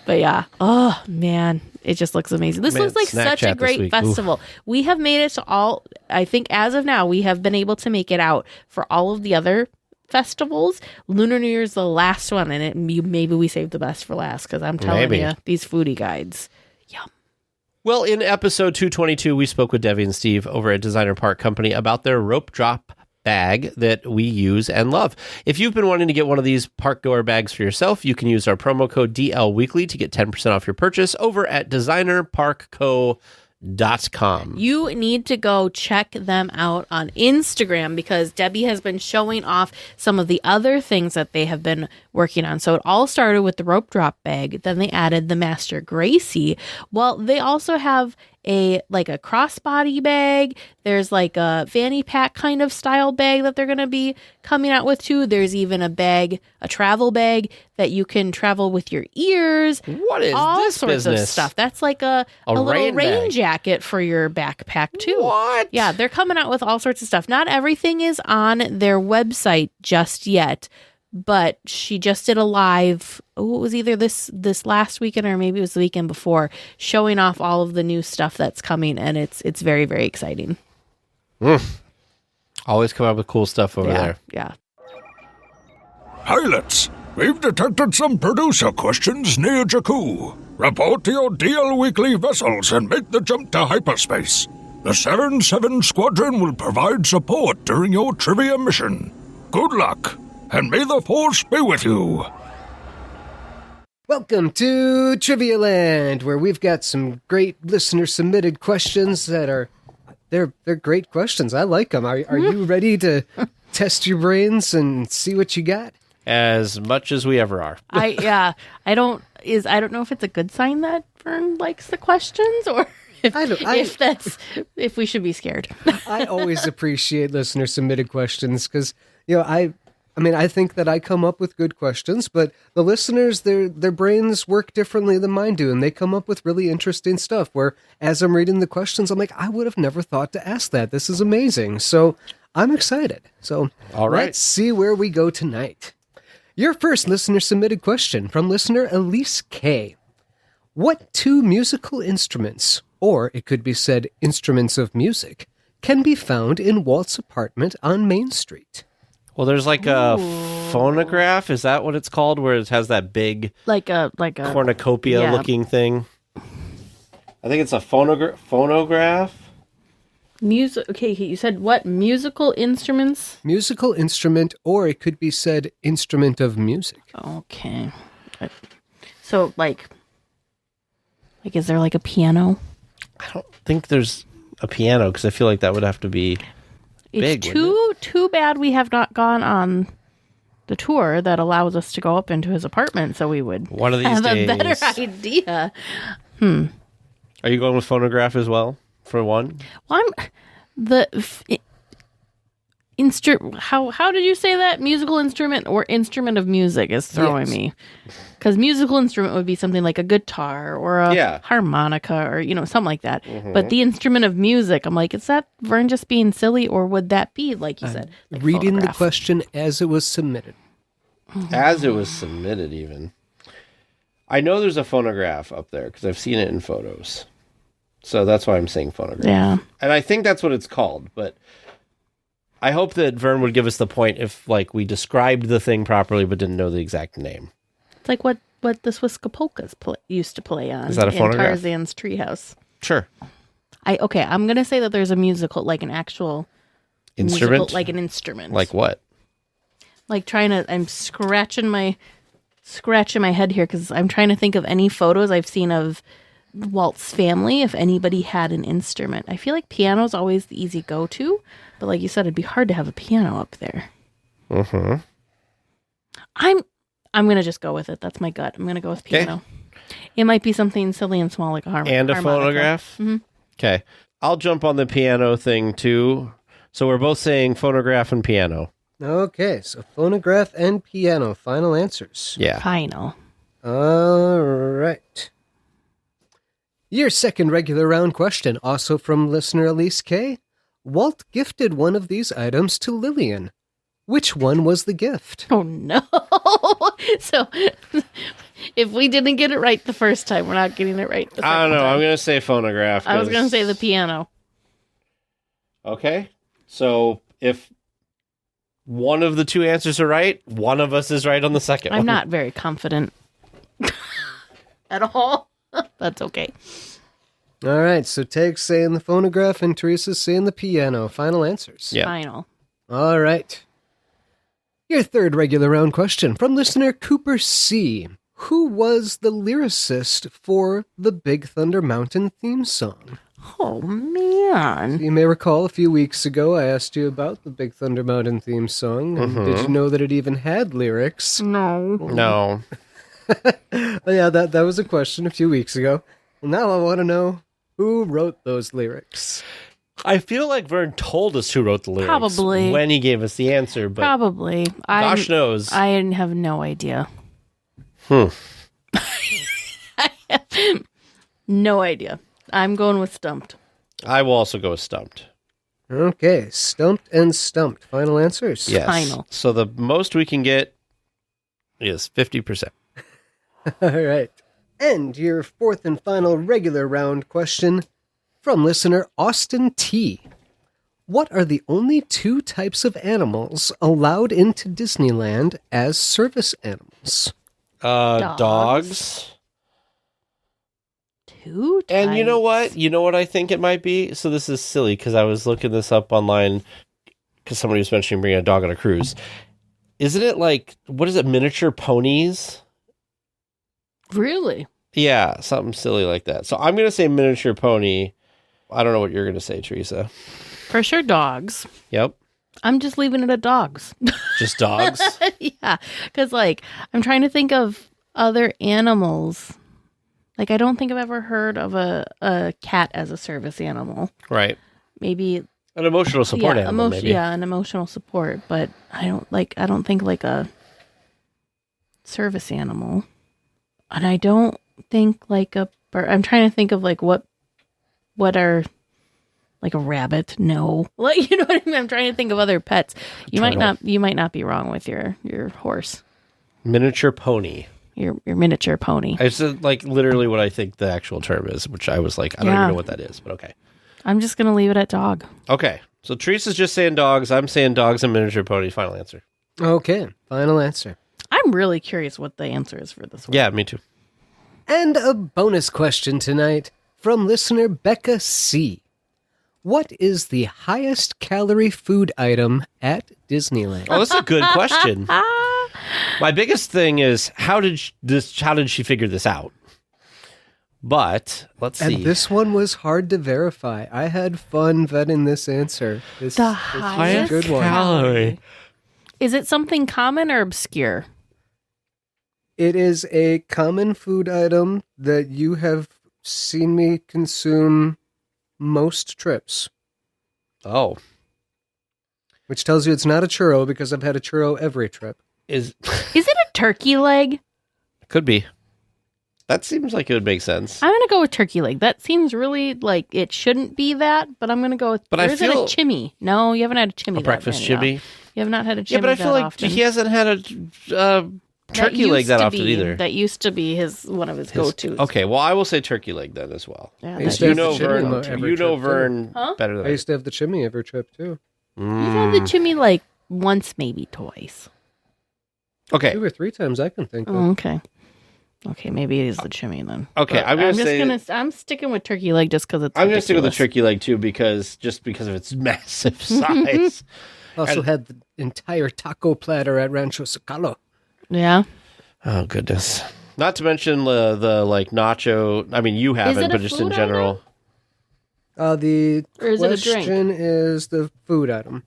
But yeah, oh man, it just looks amazing. This looks like Snack such a Chat this great week. festival. We have made it to all, I think as of now, we have been able to make it out for all of the other festivals. Lunar New Year is the last one, and maybe we saved the best for last, because I'm telling you, these foodie guides, yum. Well, in episode 222, we spoke with Debbie and Steve over at Designer Park Company about their rope drop bag that we use and love. If you've been wanting to get one of these park goer bags for yourself, you can use our promo code DLWeekly to get 10% off your purchase over at designerparkco.com. You need to go check them out on Instagram, because Debbie has been showing off some of the other things that they have been working on. So it all started with the rope drop bag. Then they added the Master Gracie. Well, they also have a crossbody bag. There's like a fanny pack kind of style bag that they're going to be coming out with too. There's even a travel bag that you can travel with your ears. What is all this sorts business? of stuff. That's like a little rain jacket for your backpack too. What? Yeah, they're coming out with all sorts of stuff. Not everything is on their website just yet, but she just did a live, it was either this last weekend or maybe it was the weekend before, showing off all of the new stuff that's coming, and it's very, very exciting. Always come up with cool stuff over there. Yeah. Pilots, we've detected some producer questions near Jakku. Report to your DL Weekly vessels and make the jump to hyperspace. The 7-7 Squadron will provide support during your trivia mission. Good luck, and may the Force be with you. Welcome to Trivia Land, where we've got some great listener-submitted questions that are... They're great questions. I like them. Are you ready to test your brains and see what you got? As much as we ever are. I don't know if it's a good sign that Vern likes the questions, or if we should be scared. I always appreciate listener-submitted questions because, I think that I come up with good questions, but the listeners, their brains work differently than mine do, and they come up with really interesting stuff where, as I'm reading the questions, I'm like, I would have never thought to ask that. This is amazing. So I'm excited. So all right, let's see where we go tonight. Your first listener-submitted question from listener Elise K. What two musical instruments, or it could be said instruments of music, can be found in Walt's apartment on Main Street? Well, there's like a phonograph. Is that what it's called? Where it has that big, like a cornucopia-looking thing. I think it's a phonograph. Music. Okay, you said what? Musical instruments? Musical instrument, or it could be said instrument of music. Okay. So, is there like a piano? I don't think there's a piano because I feel like that would have to be big. It's too bad we have not gone on the tour that allows us to go up into his apartment, so we would one of these have days. a better idea. Are you going with phonograph as well for one? Well, how did you say that? Musical instrument or instrument of music is throwing me. Because musical instrument would be something like a guitar or a harmonica or, something like that. Mm-hmm. But the instrument of music, I'm like, is that Vern just being silly, or would that be, like you said, like reading phonograph? the question as it was submitted. As it was submitted, even. I know there's a phonograph up there because I've seen it in photos. So that's why I'm saying phonograph. Yeah. And I think that's what it's called, but I hope that Vern would give us the point if, we described the thing properly but didn't know the exact name. It's like what the Swiska-Polkas used to play on. Is that a phonograph? In Tarzan's treehouse. Sure. I'm going to say that there's a musical, like an actual instrument? Musical, like an instrument. Like what? I'm scratching my head here because I'm trying to think of any photos I've seen of Walt's family, if anybody had an instrument. I feel like piano's always the easy go-to, but like you said, it'd be hard to have a piano up there. Mm-hmm. I'm going to just go with it. That's my gut. I'm going to go with piano. It might be something silly and small like a harmonica. And a phonograph? Mm-hmm. Okay. I'll jump on the piano thing too. So we're both saying phonograph and piano. Okay, so phonograph and piano. Final answers. Yeah. Final. All right. Your second regular round question, also from listener Elise K. Walt gifted one of these items to Lillian. Which one was the gift? Oh, no. So, if we didn't get it right the first time, we're not getting it right the second I don't know. time. I'm going to say phonograph. I was going to say the piano. Okay. So if one of the two answers are right, one of us is right on the second one. I'm not very confident at all. That's okay. All right, so Tag's saying the phonograph and Teresa's saying the piano. Final answers. Yeah. Final. All right. Your third regular round question from listener Cooper C. Who was the lyricist for the Big Thunder Mountain theme song? Oh, man. You may recall a few weeks ago I asked you about the Big Thunder Mountain theme song. And did you know that it even had lyrics? No. No. Yeah, that was a question a few weeks ago. Well, now I want to know who wrote those lyrics. I feel like Vern told us who wrote the lyrics. Probably. When he gave us the answer, but Probably. gosh knows. I have no idea. Hmm. I have no idea. I'm going with stumped. I will also go with stumped. Okay, stumped and stumped. Final answers? Yes. Final. So the most we can get is 50%. All right. And your fourth and final regular round question from listener Austin T. What are the only two types of animals allowed into Disneyland as service animals? Dogs. Two types. And you know what? You know what I think it might be? So this is silly because I was looking this up online because somebody was mentioning bringing a dog on a cruise. Isn't it like, what is it, miniature ponies? Really? Yeah, something silly like that. So I'm going to say miniature pony. I don't know what you're going to say, Teresa. For sure, dogs. Yep. I'm just leaving it at dogs. Just dogs? Yeah. Because, like, I'm trying to think of other animals. Like, I don't think I've ever heard of a cat as a service animal. Right. Maybe An emotional support animal, maybe. Yeah, an emotional support. But I don't think like a service animal. And I don't think like a bird. I'm trying to think of like what are like a rabbit. No. Like, you know what I mean? I'm trying to think of other pets. You might not be wrong with your horse. Miniature pony. Your miniature pony. I said like literally what I think the actual term is, which I was like, I don't even know what that is, but okay. I'm just going to leave it at dog. Okay. So Teresa's just saying dogs. I'm saying dogs and miniature pony. Final answer. Okay, final answer. I'm really curious what the answer is for this one. Yeah, me too. And a bonus question tonight from listener Becca C. What is the highest calorie food item at Disneyland? Oh, that's a good question. My biggest thing is how did she figure this out? But let's see. And this one was hard to verify. I had fun vetting this answer. This The is highest a good one. calorie. Is it something common or obscure? It is a common food item that you have seen me consume most trips, Oh, which tells you it's not a churro because I've had a churro every trip. Is it a turkey leg? could be. That seems like it would make sense. I'm going to go with turkey leg. That seems really like it shouldn't be that, but I'm going to go with... But or I is it a feel- chimmy? No, you haven't had a chimmy. A breakfast that many, chimmy. no. You have not had a Yeah, chimmy but I feel that like often. he hasn't had a turkey leg that often either. That used to be one of his go-tos. Okay, well, I will say turkey leg then as well. Yeah, I used that- to have the chimney every trip, too. Vern Huh? better than I used to have the chimney every trip, too. You've had the chimney like once, maybe twice. Okay, 2 or 3 times I can think of. Oh, okay. Okay, maybe it is the chimney then. Okay, But I'm sticking with turkey leg just because it's I'm going to stick with the ridiculous. turkey leg too because of its massive size. Also And- had the entire taco platter at Rancho Socalo. Yeah. Oh goodness! Not to mention the like nacho. I mean, you haven't, it a but just in food general. The Or is it a drink? question is the food item.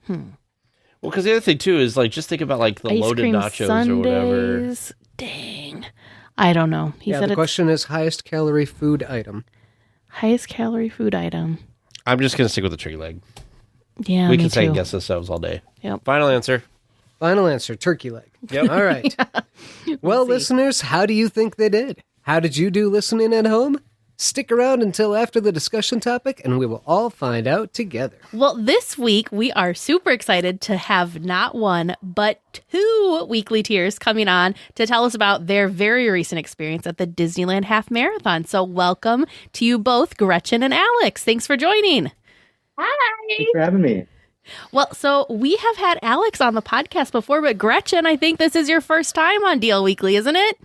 Well, because the other thing too is like just think about like the Ice loaded cream nachos or whatever. sundaes. Dang. I don't know. He Yeah, said the it's question is highest calorie food item. Highest calorie food item. I'm just going to stick with the turkey leg. Yeah, We me can second too. guess ourselves all day. Yep. Final answer. Final answer, turkey leg. Yep. All right. Well, see. listeners, how do you think they did? How did you do listening at home? Stick around until after the discussion topic, and we will all find out together. Well, this week we are super excited to have not one, but two weekly tiers coming on to tell us about their very recent experience at the Disneyland Half Marathon. So welcome to you both, Gretchen and Alex. Thanks for joining. Thanks for having me. Well, so we have had Alex on the podcast before, but Gretchen, I think this is your first time on DL Weekly, isn't it?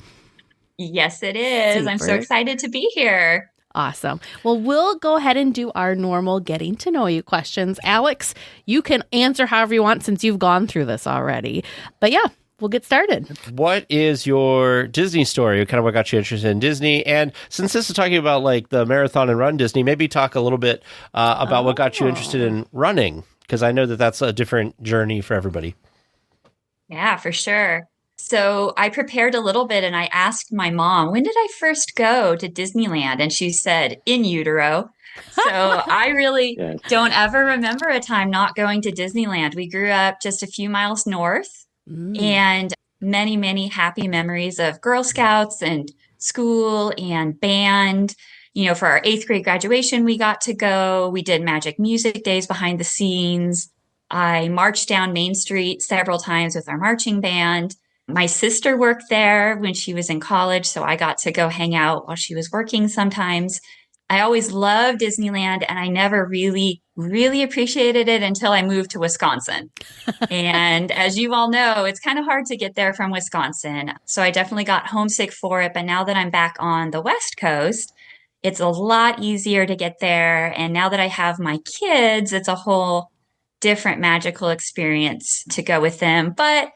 Yes, it is. I'm so Super. excited to be here. Awesome. Well, we'll go ahead and do our normal getting to know you questions. Alex, you can answer however you want since you've gone through this already. But yeah, we'll get started. What is your Disney story? Kind of what got you interested in Disney? And since this is talking about like the marathon and run Disney, maybe talk a little bit about what got you interested in running, because I know that that's a different journey for everybody. Yeah, for sure. So I prepared a little bit and I asked my mom, when did I first go to Disneyland? And she said, in utero. So I really Yes. don't ever remember a time not going to Disneyland. We grew up just a few miles north and many, many happy memories of Girl Scouts and school and band. You know, for our 8th grade graduation, we got to go. We did magic music days behind the scenes. I marched down Main Street several times with our marching band. My sister worked there when she was in college, so I got to go hang out while she was working sometimes. I always loved Disneyland, and I never really, really appreciated it until I moved to Wisconsin. And as you all know, it's kind of hard to get there from Wisconsin. So I definitely got homesick for it. But now that I'm back on the West Coast, it's a lot easier to get there. And now that I have my kids, it's a whole different magical experience to go with them. But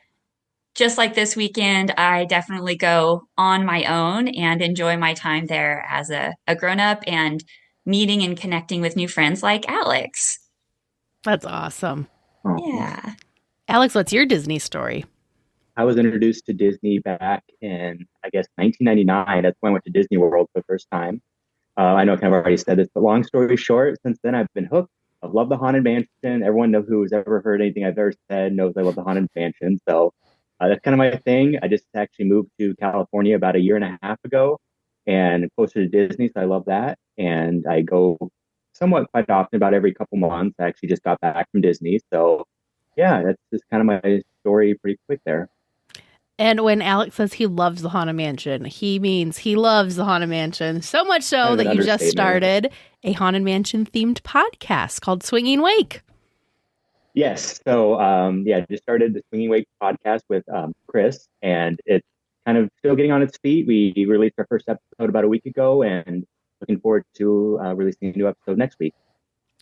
just like this weekend, I definitely go on my own and enjoy my time there as a grown-up and meeting and connecting with new friends like Alex. That's awesome. Yeah. Alex, what's your Disney story? I was introduced to Disney back in, I guess, 1999. That's when I went to Disney World for the first time. I know I kind of already said this, but long story short, since then I've been hooked. I've loved the Haunted Mansion. Everyone knows who's ever heard anything I've ever said knows I love the Haunted Mansion. So that's kind of my thing. I just actually moved to California about a year and a half ago and closer to Disney. So I love that. And I go somewhat quite often, about every couple months. I actually just got back from Disney. So yeah, that's just kind of my story pretty quick there. And when Alex says he loves the Haunted Mansion, he means he loves the Haunted Mansion. So much so Kind of that an you just understatement. started a Haunted Mansion themed podcast called Swinging Wake. Yes. So, just started the Swinging Wake podcast with Chris, and it's kind of still getting on its feet. We released our first episode about a week ago, and looking forward to releasing a new episode next week.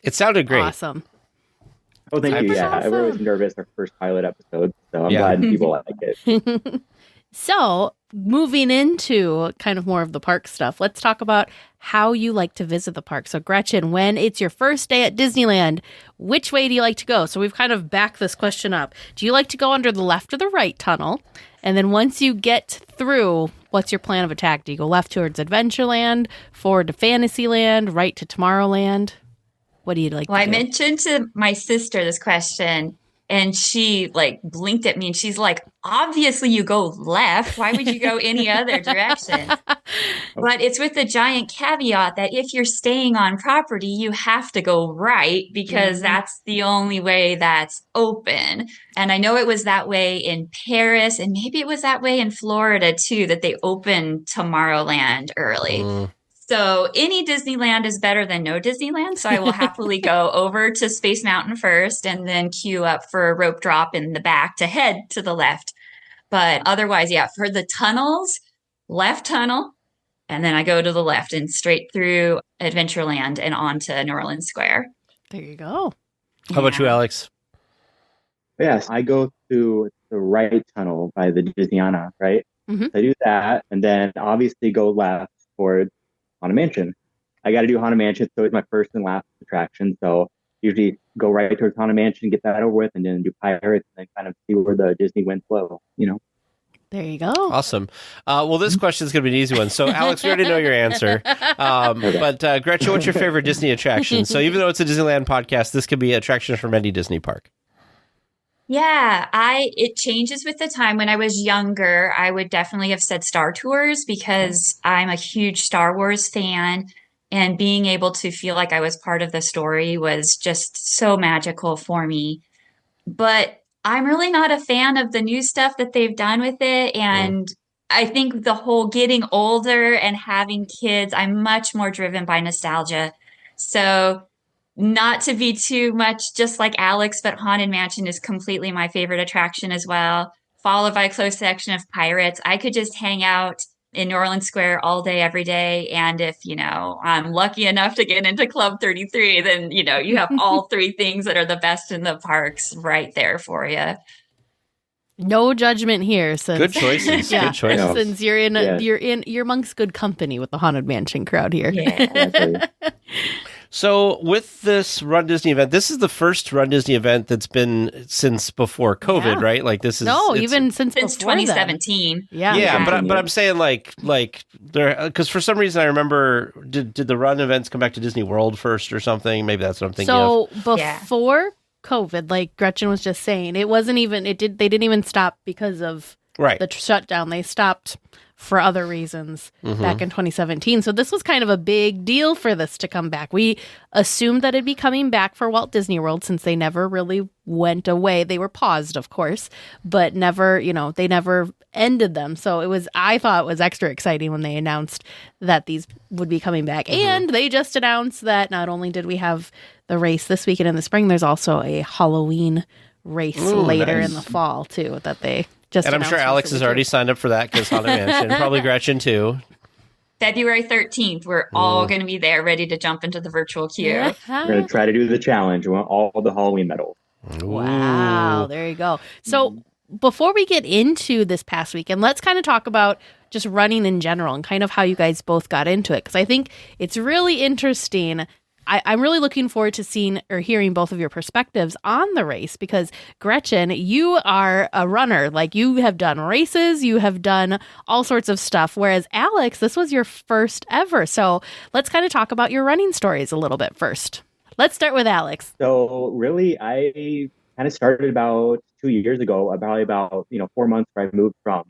It sounded great. Awesome. Oh, thank you. That's Yeah, I was awesome. nervous our first pilot episode, so I'm Yeah. glad people like it. So, moving into kind of more of the park stuff, let's talk about how you like to visit the park. So, Gretchen, when it's your first day at Disneyland, which way do you like to go? So, we've kind of backed this question up. Do you like to go under the left or the right tunnel? And then once you get through, what's your plan of attack? Do you go left towards Adventureland, forward to Fantasyland, right to Tomorrowland? What do you like Well, to I do? mentioned to my sister this question, and she like blinked at me and she's like, obviously you go left. Why would you go any other direction? But it's with the giant caveat that if you're staying on property, you have to go right because that's the only way that's open. And I know it was that way in Paris, and maybe it was that way in Florida too, that they opened Tomorrowland early. So any Disneyland is better than no Disneyland. So I will happily go over to Space Mountain first and then queue up for a rope drop in the back to head to the left. But otherwise, yeah, for the tunnels, left tunnel, and then I go to the left and straight through Adventureland and on to New Orleans Square. There you go. How about you, Alex? Yes, I go to the right tunnel by the Disneyana, right? Mhm. So I do that, and then obviously go left towards Haunted Mansion. I got to do Haunted Mansion, so it's my first and last attraction. So usually go right towards Haunted Mansion, get that over with, and then do Pirates, and then kind of see where the Disney winds flow. You know. There you go. Awesome. Well, this question is going to be an easy one. So, Alex, we already know your answer. But Gretchen, what's your favorite Disney attraction? So, even though it's a Disneyland podcast, this could be attractions from any Disney park. Yeah, it changes with the time. When I was younger, I would definitely have said Star Tours because I'm a huge Star Wars fan, and being able to feel like I was part of the story was just so magical for me. But I'm really not a fan of the new stuff that they've done with it. And I think the whole getting older and having kids, I'm much more driven by nostalgia. So not to be too much just like Alex, but Haunted Mansion is completely my favorite attraction as well, followed by a close section of Pirates. I could just hang out in New Orleans Square all day, every day. And if, I'm lucky enough to get into Club 33, then, you have all three things that are the best in the parks right there for you. No judgment here. Since, good choices. Yeah, good choices. Since you're amongst good company with the Haunted Mansion crowd here. Yeah. So with this Run Disney event, this is the first Run Disney event that's been since before COVID, right? Like this is even since 2017. Yeah, but I'm saying like there, because for some reason I remember did the Run events come back to Disney World first or something? Maybe that's what I'm thinking of. So before COVID, like Gretchen was just saying, they didn't even stop because of the shutdown. They stopped for other reasons back in 2017. So this was kind of a big deal for this to come back. We assumed that it'd be coming back for Walt Disney World since they never really went away. They were paused, of course, but never, they never ended them. So I thought it was extra exciting when they announced that these would be coming back. And they just announced that not only did we have the race this weekend in the spring, there's also a Halloween race later in the fall too, that they just and I'm sure Alex has already signed up for that because Haunted Mansion, probably Gretchen too. February 13th, we're all going to be there ready to jump into the virtual queue. We're going to try to do the challenge. We want all the Halloween medals. Wow, there you go. So before we get into this past weekend, let's kind of talk about just running in general and kind of how you guys both got into it. Because I think it's really interesting. I'm really looking forward to seeing or hearing both of your perspectives on the race because, Gretchen, you are a runner. Like, you have done races, you have done all sorts of stuff, whereas Alex, this was your first ever. So let's kind of talk about your running stories a little bit first. Let's start with Alex. So really, I kind of started about 2 years ago, probably about 4 months where I moved from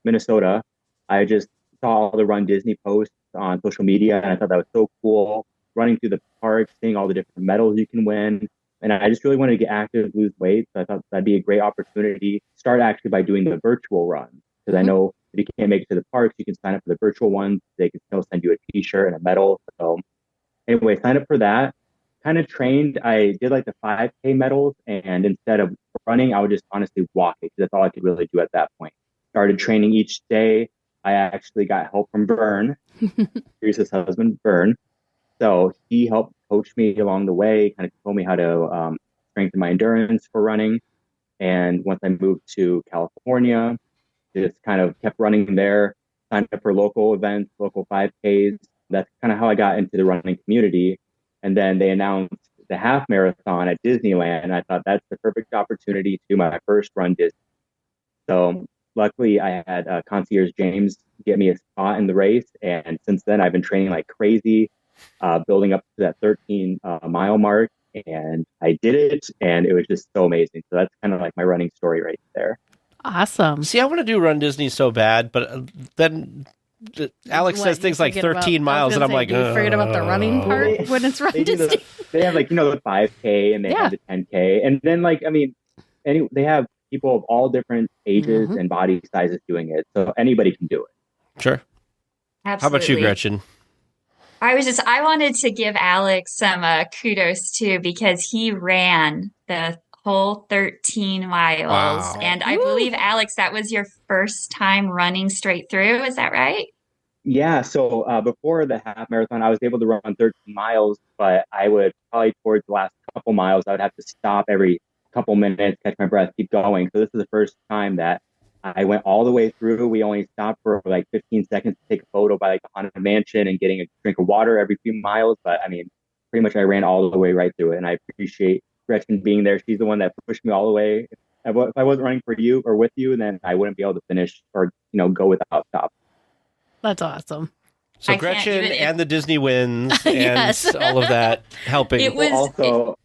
Minnesota. I just saw all the Run Disney posts on social media, and I thought that was so cool. Running through the park, seeing all the different medals you can win. And I just really wanted to get active, lose weight. So I thought that'd be a great opportunity. Start actually by doing the virtual run. Because I know if you can't make it to the parks, you can sign up for the virtual ones. They can still send you a t-shirt and a medal. So anyway, sign up for that. Kind of trained. I did like the 5K medals. And instead of running, I would just honestly walk it. Because that's all I could really do at that point. Started training each day. I actually got help from Vern, Teresa's husband, Vern. So he helped coach me along the way, kind of told me how to strengthen my endurance for running. And once I moved to California, just kind of kept running there, signed up for local events, local 5Ks. That's kind of how I got into the running community. And then they announced the half marathon at Disneyland. And I thought that's the perfect opportunity to do my first Run Disney. So luckily I had concierge James get me a spot in the race. And since then I've been training like crazy. Building up to that 13-mile mark, and I did it, and it was just so amazing. So that's kind of like my running story right there. Awesome. See, I want to do Run Disney so bad, but then Alex says things like 13 miles, and I'm like, do you forget about the running part when it's Run Disney? They have the 5K, and they have the 10K, and then they have people of all different ages and body sizes doing it, so anybody can do it. Sure. Absolutely. How about you, Gretchen? I wanted to give Alex some kudos too, because he ran the whole 13 miles. Wow. And I believe, Alex, that was your first time running straight through. Is that right? Yeah. So before the half marathon, I was able to run 13 miles, but I would probably towards the last couple miles, I would have to stop every couple minutes, catch my breath, keep going. So this is the first time that I went all the way through. We only stopped for like 15 seconds to take a photo by like the Haunted Mansion and getting a drink of water every few miles. But I mean, pretty much I ran all the way right through it. And I appreciate Gretchen being there. She's the one that pushed me all the way. If I wasn't running for you or with you, then I wouldn't be able to finish or, go without stop. That's awesome. So I can't Gretchen even- and the Disney wins and Yes. all of that helping. It was Also,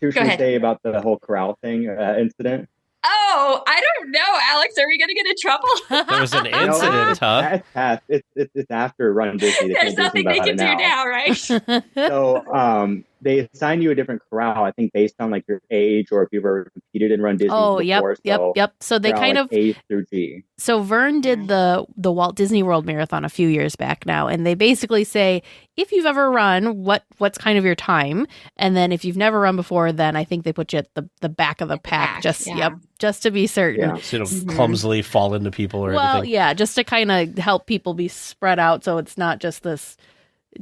should Go we ahead. say about the whole corral thing incident? Oh, I don't know, Alex. Are we going to get in trouble? There was an incident, huh? It's past. It's after Run Disney. They There's can't do nothing anything they about can it do now, right? So they assign you a different corral, I think, based on like your age or if you've ever competed in Run Disney Oh, before. yep. So they corral, kind like, of A through G. So Vern did the Walt Disney World Marathon a few years back now, and they basically say if you've ever run, what's kind of your time, and then if you've never run before, then I think they put you at the back of the pack, just to be certain. Yeah. So you don't clumsily fall into people or Well, anything. yeah, just to kind of help people be spread out, so it's not just this.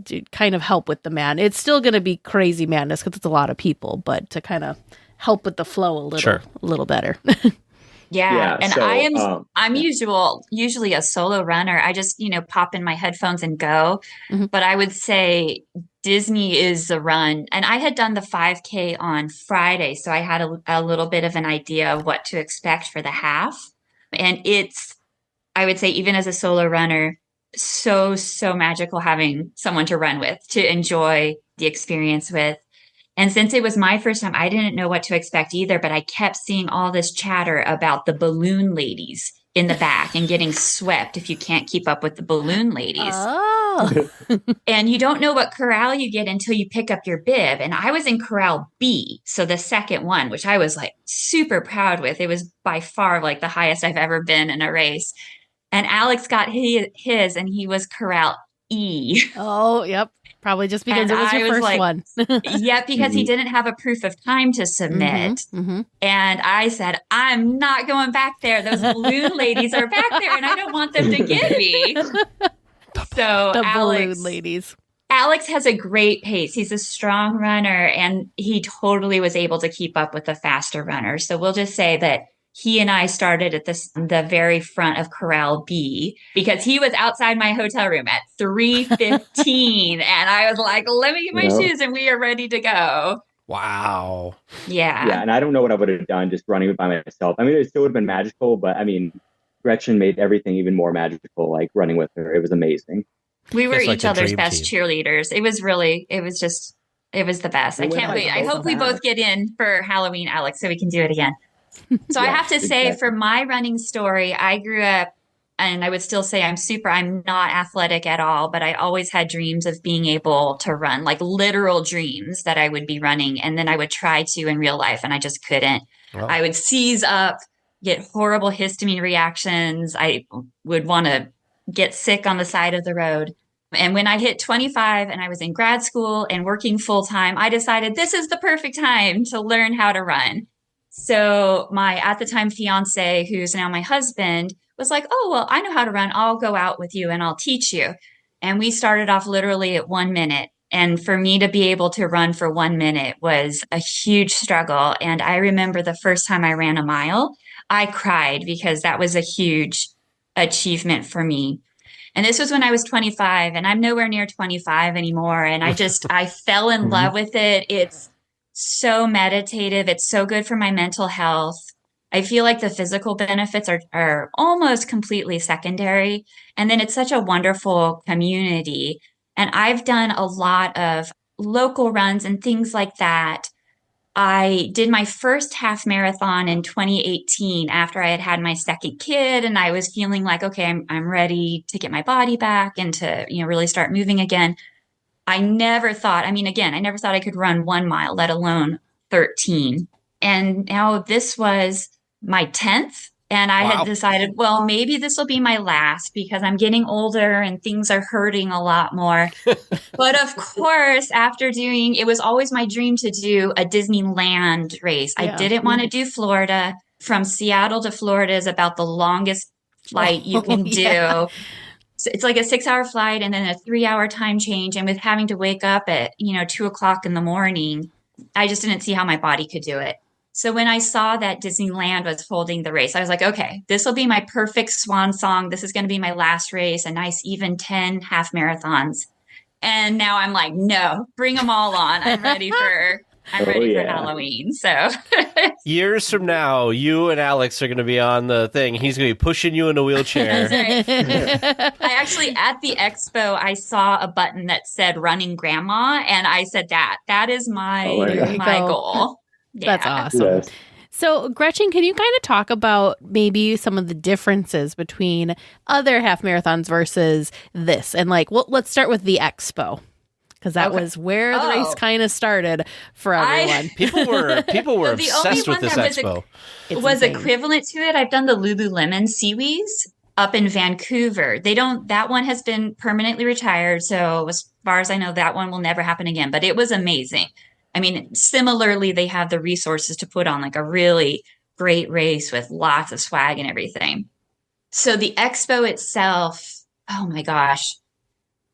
To kind of help with the man, it's still going to be crazy madness because it's a lot of people, but to kind of help with the flow a little better. Yeah, and so, I'm usually a solo runner. I just, pop in my headphones and go. Mhm. But I would say Disney is the run. And I had done the 5K on Friday, so I had a little bit of an idea of what to expect for the half. And I would say, even as a solo runner, so magical having someone to run with, to enjoy the experience with. And since it was my first time, I didn't know what to expect either, but I kept seeing all this chatter about the balloon ladies in the back and getting swept if you can't keep up with the balloon ladies. Oh, And you don't know what corral you get until you pick up your bib. And I was in corral B, so the second one, which I was like super proud with. It was by far like the highest I've ever been in a race. And Alex got his and he was corral E. oh, yep. Probably just because And it was I your was first like, one. Yep, because he didn't have a proof of time to submit. Mhm. And I said, I'm not going back there. Those balloon ladies are back there and I don't want them to get me. So The Alex, balloon ladies. Alex has a great pace. He's a strong runner and he totally was able to keep up with the faster runners. So we'll just say that he and I started at the very front of Corral B because he was outside my hotel room at 3:15. And I was like, let me get my shoes and we are ready to go. Wow. Yeah. And I don't know what I would have done just running by myself. I mean, it still would have been magical, but I mean, Gretchen made everything even more magical, like running with her. It was amazing. We were It's like each the other's dream best team. cheerleaders. It was the best. I can't wait. I hope we both get in for Halloween, Alex, so we can do it again. So I have to say, for my running story, I grew up, and I would still say I'm not athletic at all, but I always had dreams of being able to run, like literal dreams that I would be running. And then I would try to in real life, and I just couldn't. Oh. I would seize up, get horrible histamine reactions. I would want to get sick on the side of the road. And when I hit 25 and I was in grad school and working full time, I decided this is the perfect time to learn how to run. So my, at the time, fiance, who's now my husband, was like, oh, well, I know how to run. I'll go out with you and I'll teach you. And we started off literally at 1 minute. And for me to be able to run for 1 minute was a huge struggle. And I remember the first time I ran a mile, I cried because that was a huge achievement for me. And this was when I was 25 and I'm nowhere near 25 anymore. And I fell in love with it. It's so meditative. It's so good for my mental health. I feel like the physical benefits are almost completely secondary. And then it's such a wonderful community. And I've done a lot of local runs and things like that. I did my first half marathon in 2018 after I had my second kid, and I was feeling like, okay, I'm ready to get my body back and to, really start moving again. I never thought I could run 1 mile, let alone 13. And now this was my 10th. And I had decided, well, maybe this will be my last because I'm getting older and things are hurting a lot more. But of course, it was always my dream to do a Disneyland race. Yeah. I didn't want to do Florida. From Seattle to Florida is about the longest flight you can do. So it's like a 6-hour flight and then a 3-hour time change. And with having to wake up at, 2:00 in the morning, I just didn't see how my body could do it. So when I saw that Disneyland was holding the race, I was like, okay, this will be my perfect swan song. This is going to be my last race, a nice even 10 half marathons. And now I'm like, no, bring them all on. I'm ready for I'm ready for Halloween. So years from now, you and Alex are going to be on the thing. He's going to be pushing you in a wheelchair. That's right. I actually, at the expo, I saw a button that said running grandma. And I said that is my goal. Yeah. That's awesome. Yes. So, Gretchen, can you kind of talk about maybe some of the differences between other half marathons versus this? And let's start with the expo, because that was where the race kind of started for everyone. People were obsessed with this expo. Was equivalent to it. I've done the Lululemon Seaweeds up in Vancouver. That one has been permanently retired. So as far as I know, that one will never happen again, but it was amazing. I mean, similarly, they have the resources to put on like a really great race with lots of swag and everything. So the expo itself, oh my gosh.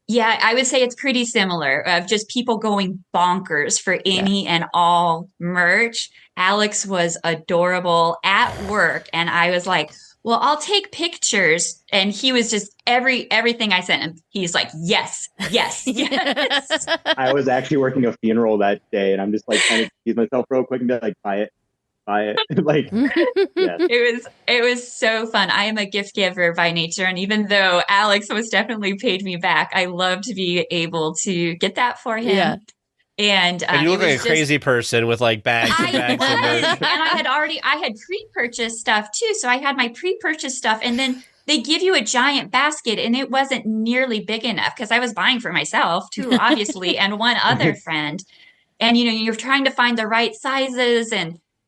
Yeah, I would say it's pretty similar of just people going bonkers for any and all merch. Alex was adorable at work. And I was like, well, I'll take pictures. And he was just everything I sent him. He's like, yes. I was actually working a funeral that day, and I'm just like trying to excuse myself real quick and be like, buy it. Like, yes. It was so fun. I am a gift giver by nature. And even though Alex was definitely paid me back, I love to be able to get that for him. Yeah. And you look like a crazy person with like bags and bags of merch. And I had pre-purchased stuff too. So I had my pre-purchased stuff, and then they give you a giant basket, and it wasn't nearly big enough because I was buying for myself too, obviously, and one other friend. And, you're trying to find the right sizes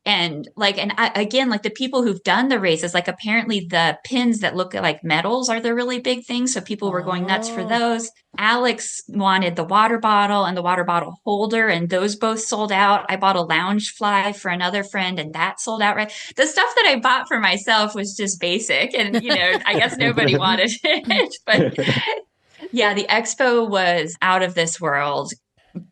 again, like the people who've done the races, like apparently the pins that look like medals are the really big thing. So people were going nuts for those. Alex wanted the water bottle and the water bottle holder, and those both sold out. I bought a lounge fly for another friend, and that sold out. Right. The stuff that I bought for myself was just basic, and, I guess nobody wanted it. But yeah, the expo was out of this world.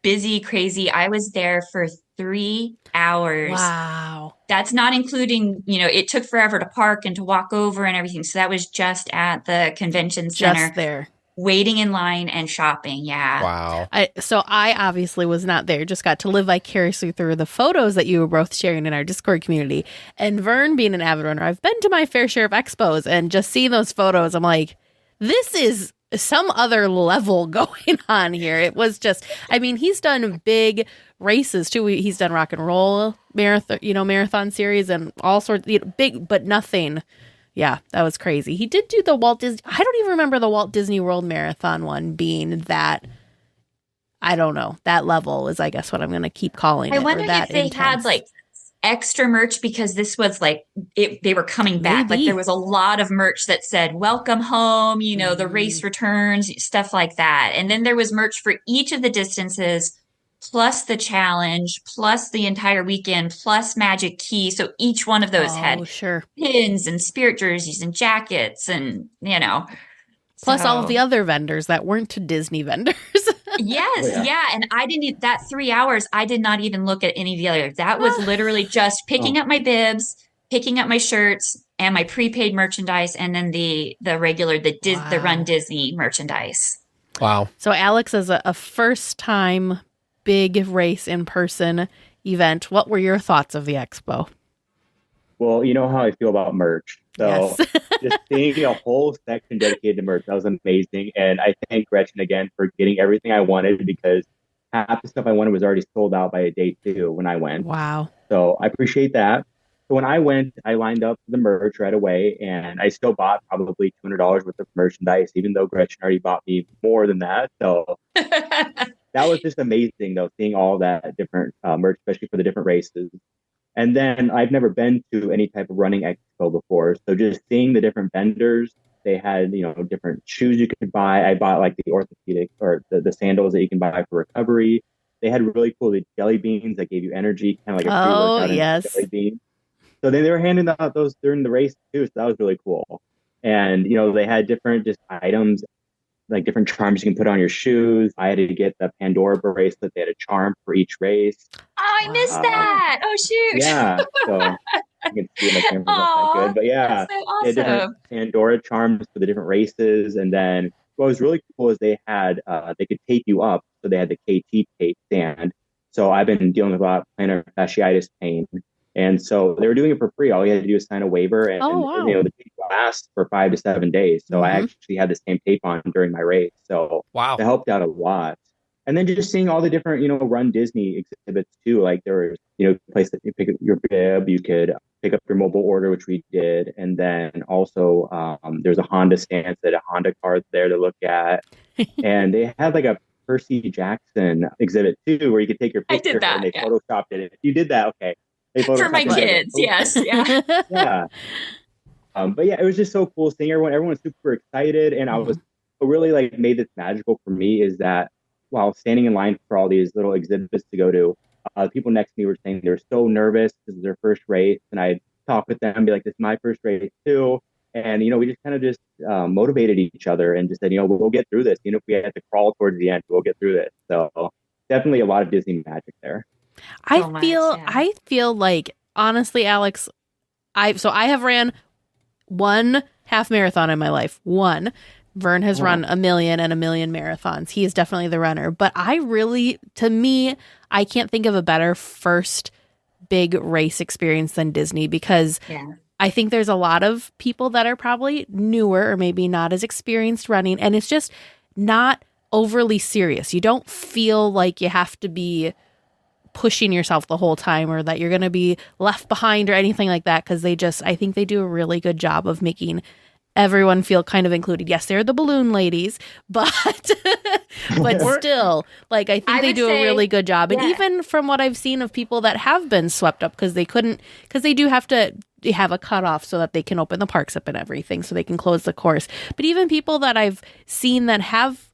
Busy, crazy. I was there for 3 hours. Wow. That's not including, it took forever to park and to walk over and everything. So that was just at the convention center. Just there. Waiting in line and shopping. Yeah. Wow. So I obviously was not there. Just got to live vicariously through the photos that you were both sharing in our Discord community. And Vern, being an avid runner, I've been to my fair share of expos, and just seeing those photos, I'm like, this is some other level going on here. It was just, he's done big races too. He's done rock and roll marathon series and all sorts of big, but nothing. Yeah, that was crazy. He did do the Walt Disney. I don't even remember the Walt Disney World Marathon one being that. I don't know. That level is, I guess, what I'm going to keep calling it. I wonder if they had like extra merch, because this was like they were coming back. Maybe. Like there was a lot of merch that said welcome home, the race returns, stuff like that. And then there was merch for each of the distances, plus the challenge, plus the entire weekend, plus Magic Key. So each one of those had pins and spirit jerseys and jackets and, Plus all of the other vendors that weren't Disney vendors. Yes, yeah. And that 3 hours, I did not even look at any of the others. That was literally just picking up my bibs, picking up my shirts, and my prepaid merchandise, and then the regular, the runDisney merchandise. Wow. So Alex, as a first time big race in person event, what were your thoughts of the expo? Well, you know how I feel about merch. So just seeing a whole section dedicated to merch, that was amazing. And I thank Gretchen again for getting everything I wanted, because half the stuff I wanted was already sold out by day 2 when I went. Wow. So I appreciate that. So when I went, I lined up the merch right away, and I still bought probably $200 worth of merchandise, even though Gretchen already bought me more than that. So that was just amazing, though, seeing all that different merch, especially for the different races. And then I've never been to any type of running expo before. So just seeing the different vendors, they had, different shoes you could buy. I bought like the orthopedic or the sandals that you can buy for recovery. They had really cool jelly beans that gave you energy, kind of like a pre-workout jelly bean. So then they were handing out those during the race too. So that was really cool. And, they had different just items, like different charms you can put on your shoes. I had to get the Pandora bracelet. They had a charm for each race. Oh, I missed that. Oh, shoot. Yeah. So I can see my camera not that good. But yeah, that's so awesome. They had different Pandora charms for the different races. And then what was really cool is they had, they could tape you up. So they had the KT tape stand. So I've been dealing with a lot of plantar fasciitis pain. And so they were doing it for free. All you had to do is sign a waiver, and, wow. the tape lasts for 5 to 7 days. So I Mhm. actually had the same tape on during my race. So Wow. it helped out a lot. And then just seeing all the different, Run Disney exhibits too. Like there was, a place that you pick up your bib, you could pick up your mobile order, which we did. And then also there's a Honda stance, that a Honda card there to look at. And they had like a Percy Jackson exhibit too, where you could take your I picture did that, and they yeah. photoshopped it. If you did that, okay. They For my photoshopped it. kids, yes, yeah. Yeah. But yeah, it was just so cool seeing everyone. Everyone was super excited. And I was, what really like made this magical for me is that while standing in line for all these little exhibits to go to, people next to me were saying they were so nervous. This is their first race. And I'd talk with them and be like, this is my first race too. And, we just kind of just motivated each other and just said, we'll get through this. If we had to crawl towards the end, we'll get through this. So definitely a lot of Disney magic there. I feel like, honestly, Alex, I have ran one half marathon in my life. One. Vern has run a million marathons. He is definitely the runner. But to me, I can't think of a better first big race experience than Disney, because I think there's a lot of people that are probably newer or maybe not as experienced running, and it's just not overly serious. You don't feel like you have to be pushing yourself the whole time or that you're going to be left behind or anything like that, because I think they do a really good job of making everyone feel kind of included. Yes, they're the balloon ladies, but still, like, I think they do a really good job. And even from what I've seen of people that have been swept up because they do have to have a cutoff so that they can open the parks up and everything, so they can close the course. But even people that I've seen that have,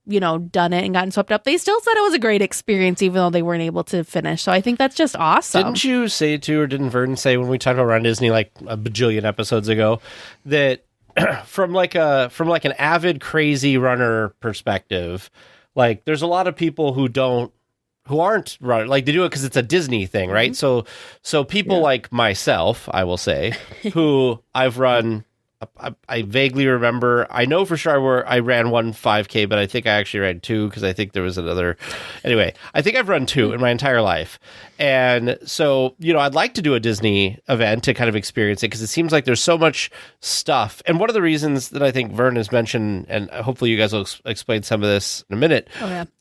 done it and gotten swept up, they still said it was a great experience, even though they weren't able to finish. So I think that's just awesome. Didn't you say too, or didn't Vern say when we talked about Run Disney like a bajillion episodes ago, that from an avid crazy runner perspective, like there's a lot of people who aren't running, like they do it because it's a Disney thing, right? So people like myself, I will say, who I've run. I vaguely remember. I know for sure I ran one 5K, but I think I actually ran two because I think there was another. Anyway, I think I've run two in my entire life. And so, I'd like to do a Disney event to kind of experience it because it seems like there's so much stuff. And one of the reasons that I think Vern has mentioned, and hopefully you guys will explain some of this in a minute,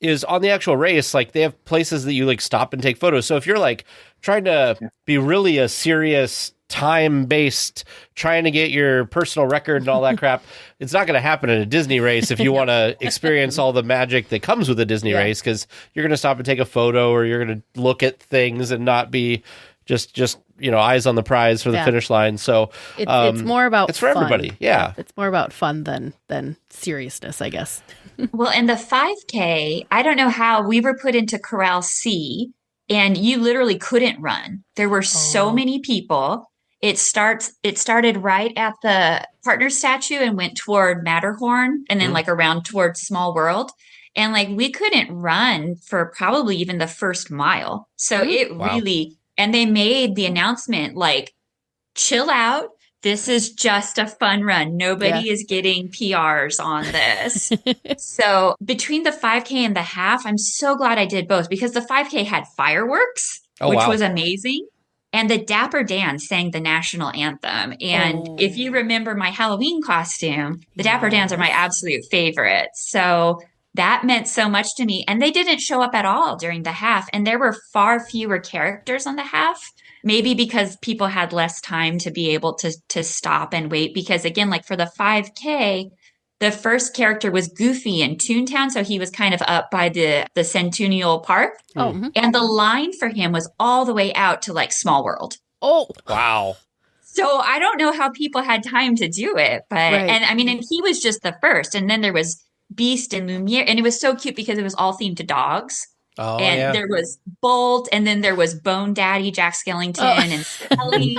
is on the actual race, like they have places that you like stop and take photos. So if you're like trying to be really a serious time-based, trying to get your personal record and all that crap, it's not going to happen in a Disney race if you want to experience all the magic that comes with a Disney race, because you're going to stop and take a photo, or you're going to look at things and not be just eyes on the prize for the finish line. So it's more about it's for fun. everybody. Yeah, it's more about fun than seriousness, I guess. Well, in the 5K, I don't know how we were put into Corral C, and you literally couldn't run. There were so many people. It started right at the partner statue and went toward Matterhorn, and then like around toward Small World. And like we couldn't run for probably even the first mile. So it really, and they made the announcement like, chill out. This is just a fun run. Nobody is getting PRs on this. So between the 5K and the half, I'm so glad I did both, because the 5K had fireworks, which was amazing. And the Dapper Dan sang the national anthem. And if you remember my Halloween costume, the Dapper Dans are my absolute favorite. So that meant so much to me. And they didn't show up at all during the half. And there were far fewer characters on the half, maybe because people had less time to be able to stop and wait. Because again, like for the 5K, the first character was Goofy in Toontown, so he was kind of up by the Centennial Park. And the line for him was all the way out to like Small World. Oh, wow. So I don't know how people had time to do it, but and I mean, and he was just the first, and then there was Beast and Lumiere, and it was so cute because it was all themed to dogs. There was Bolt, and then there was Bone Daddy, Jack Skellington, and Sally.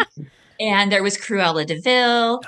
And there was Cruella de Vil.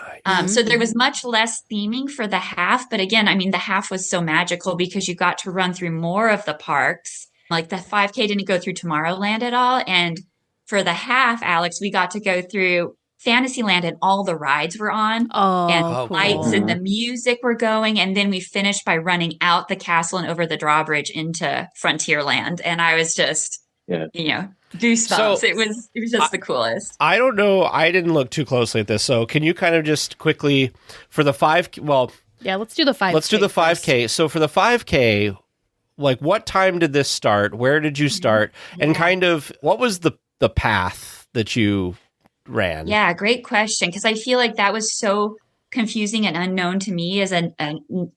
So there was much less theming for the half. But again, I mean, the half was so magical because you got to run through more of the parks. Like the 5K didn't go through Tomorrowland at all. And for the half, Alex, we got to go through Fantasyland, and all the rides were on. And lights and the music were going. And then we finished by running out the castle and over the drawbridge into Frontierland. And I was just goosebumps. So- it was just the coolest. I don't know. I didn't look too closely at this. So can you kind of just quickly for the 5K? Well, Yeah, let's do the 5K. let's do the 5K. So for the 5K, like what time did this start? Where did you start? And kind of what was the path that you ran? Yeah, great question. Because I feel like that was so confusing and unknown to me as a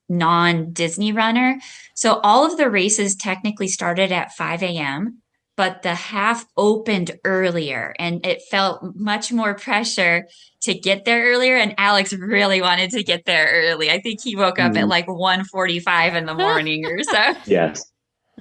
non-Disney runner. So all of the races technically started at 5 a.m., but the half opened earlier and it felt much more pressure to get there earlier. And Alex really wanted to get there early. I think he woke up at like 1:45 in the morning or so. Yes,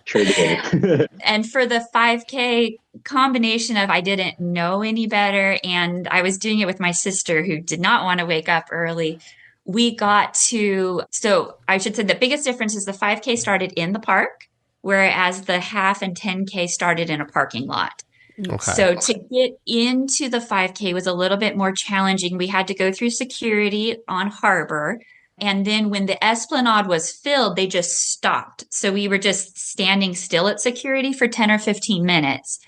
sure did. And for the 5K combination of I didn't know any better and I was doing it with my sister who did not want to wake up early. We got to, so I should say the biggest difference is the 5K started in the park, whereas the half and 10K started in a parking lot. Okay. So to get into the 5K was a little bit more challenging. We had to go through security on Harbor. And then when the Esplanade was filled, they just stopped. So we were just standing still at security for 10 or 15 minutes.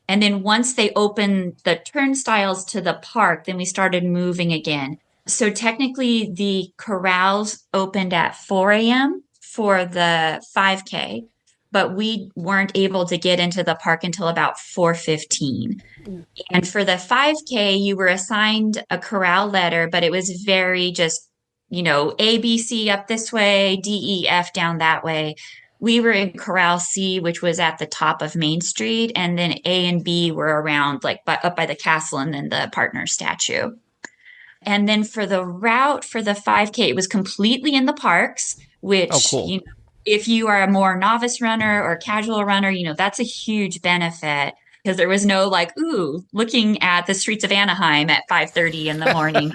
And then once they opened the turnstiles to the park, then we started moving again. So technically the corrals opened at 4 a.m. for the 5K, but we weren't able to get into the park until about 4:15. And for the 5K, you were assigned a corral letter, but it was very just, A, B, C up this way, D, E, F down that way. We were in Corral C, which was at the top of Main Street, and then A and B were around up by the castle and then the partner statue. And then for the route for the 5K, it was completely in the parks, which, cool. If you are a more novice runner or casual runner, that's a huge benefit because there was no looking at the streets of Anaheim at 5:30 in the morning.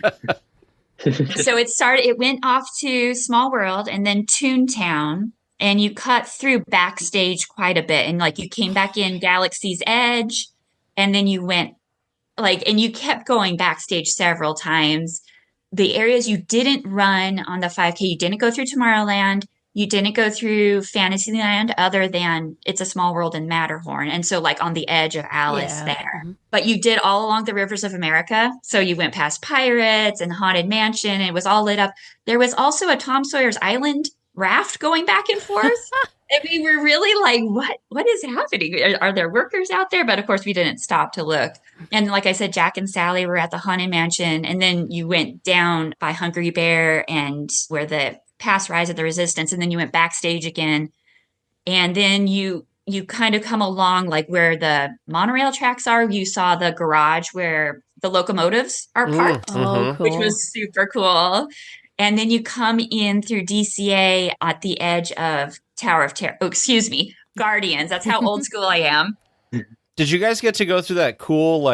So it went off to Small World and then Toontown, and you cut through backstage quite a bit. And you came back in Galaxy's Edge, and then you went and you kept going backstage several times. The areas you didn't run on the 5K, you didn't go through Tomorrowland. You didn't go through Fantasyland other than It's a Small World in Matterhorn. And so on the edge of Alice there. Mm-hmm. But you did all along the rivers of America. So you went past Pirates and Haunted Mansion. And it was all lit up. There was also a Tom Sawyer's Island raft going back and forth. And we were really what is happening? Are there workers out there? But of course, we didn't stop to look. And like I said, Jack and Sally were at the Haunted Mansion. And then you went down by Hungry Bear and where the past Rise of the Resistance, and then you went backstage again, and then you kind of come along where the monorail tracks are. You saw the garage where the locomotives are parked, cool. Which was super cool. And then you come in through DCA at the edge of Tower of Terror. Oh, excuse me, Guardians. That's how old school I am. Did you guys get to go through that cool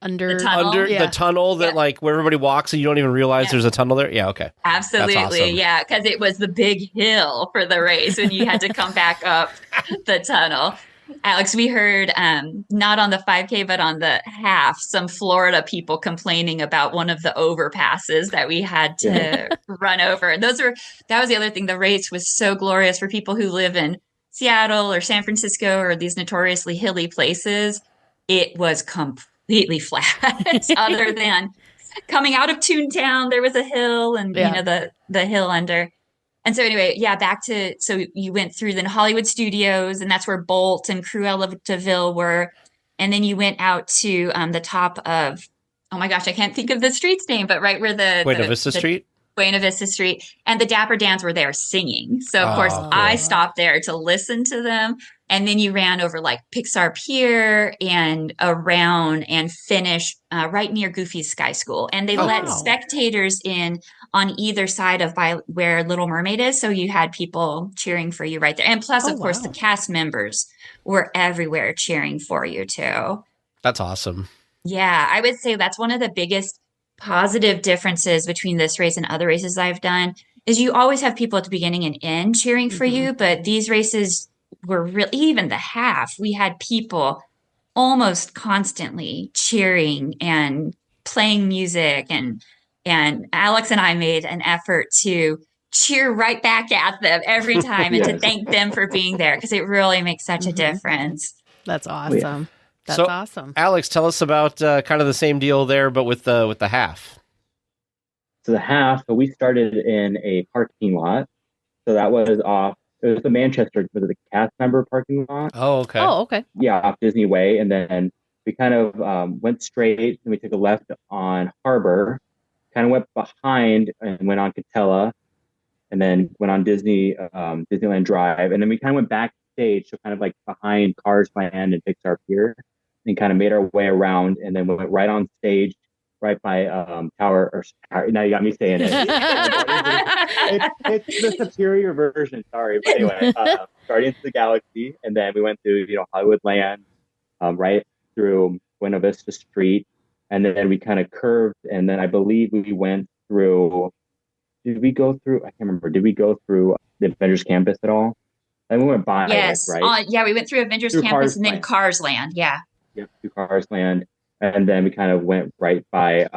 under the tunnel that where everybody walks and you don't even realize there's a tunnel there? Yeah, okay. Absolutely. Awesome. Yeah, because it was the big hill for the race and you had to come back up the tunnel. Alex, we heard not on the 5K, but on the half, some Florida people complaining about one of the overpasses that we had to run over. And that was the other thing. The race was so glorious for people who live in Seattle or San Francisco or these notoriously hilly places. It was completely flat other than coming out of Toontown. There was a hill and, the hill under. And so anyway, so you went through the Hollywood Studios and that's where Bolt and Cruella de Vil were. And then you went out to the top of, oh my gosh, I can't think of the street's name, but right where Buena Vista Street? Buena Vista Street. And the Dapper Dans were there singing. So of course cool. I stopped there to listen to them. And then you ran over Pixar Pier and around and finished right near Goofy's Sky School. And they let spectators in on either side of by where Little Mermaid is. So you had people cheering for you right there. And plus, of course, the cast members were everywhere cheering for you too. That's awesome. Yeah, I would say that's one of the biggest positive differences between this race and other races I've done is you always have people at the beginning and end cheering for you. But these races were really, even the half, we had people almost constantly cheering and playing music. And Alex and I made an effort to cheer right back at them every time and to thank them for being there because it really makes such a difference. That's awesome. That's So, awesome. Alex, tell us about kind of the same deal there, but with the half. So the half, so we started in a parking lot. So that was off, it was the Manchester, was it the cast member parking lot? Oh, okay. Oh, okay. Yeah, off Disney Way. And then we kind of went straight and we took a left on Harbor, kind of went behind and went on Catella, and then went on Disneyland Drive. And then we kind of went backstage, so kind of like behind Cars Land and Pixar Pier, and kind of made our way around, and then we went right on stage, right by Tower. Now you got me saying it. It's the superior version. Sorry, but anyway, Guardians of the Galaxy, and then we went through Hollywood Land, right through Buena Vista Street, and then we kind of curved, and then I believe we went through. Did we go through? I can't remember. Did we go through the Avengers Campus at all? And we went by Yes. it, right? Yeah, we went through Avengers Campus and then Cars Land. Yeah. Yep, through Cars Land. And then we kind of went right by,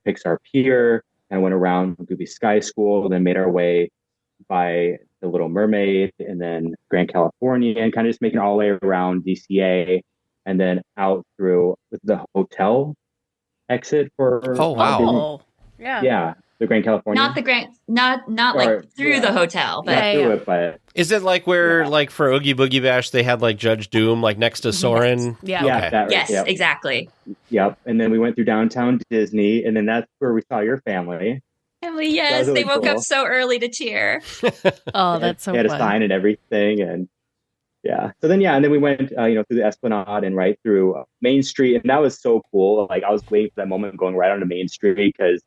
Pixar Pier, and went around Goofy Sky School, then made our way by the Little Mermaid, and then Grand California, and kind of just making all the way around DCA, and then out through the hotel exit for. Oh, wow. Oh, yeah. Yeah, the Grand California. Not like through the hotel, but Not through it, but Is it like where, like for Oogie Boogie Bash, they had like Judge Doom, like next to Soren? Yeah. yeah, Okay. that, yes, yep. exactly. Yep. And then we went through downtown Disney, and then that's where we saw your family. Emily, yes, really they woke cool. up so early to cheer. Oh, that's so They had a fun. sign and everything, and yeah. So then, and then we went, through the Esplanade and right through Main Street, and that was so cool. Like I was waiting for that moment, going right onto Main Street because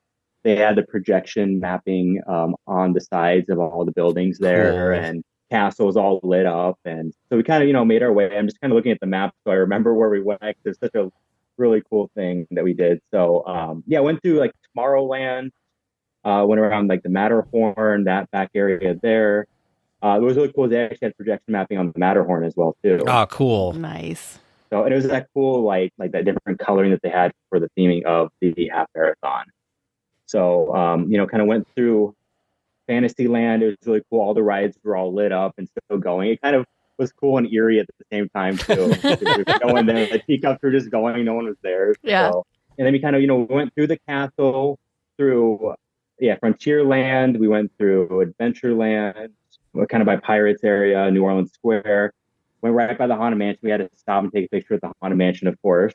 they had the projection mapping on the sides of all the buildings there, Cool. and castles all lit up, and so we kind of made our way. I'm just kind of looking at the map so I remember where we went. It's such a really cool thing that we did. So went through like Tomorrowland, went around like the Matterhorn, that back area there. It was really cool. They actually had projection mapping on the Matterhorn as well too. Oh, cool. Nice. So, and it was that cool like that different coloring that they had for the theming of the half marathon. So kind of went through Fantasyland. It was really cool. All the rides were all lit up and still going. It kind of was cool and eerie at the same time too. No one there. The teacups were just going. No one was there. Yeah. So, and then we kind of went through the castle, through Frontierland. We went through Adventureland. Kind of by Pirates area, New Orleans Square. Went right by the Haunted Mansion. We had to stop and take a picture at the Haunted Mansion, of course.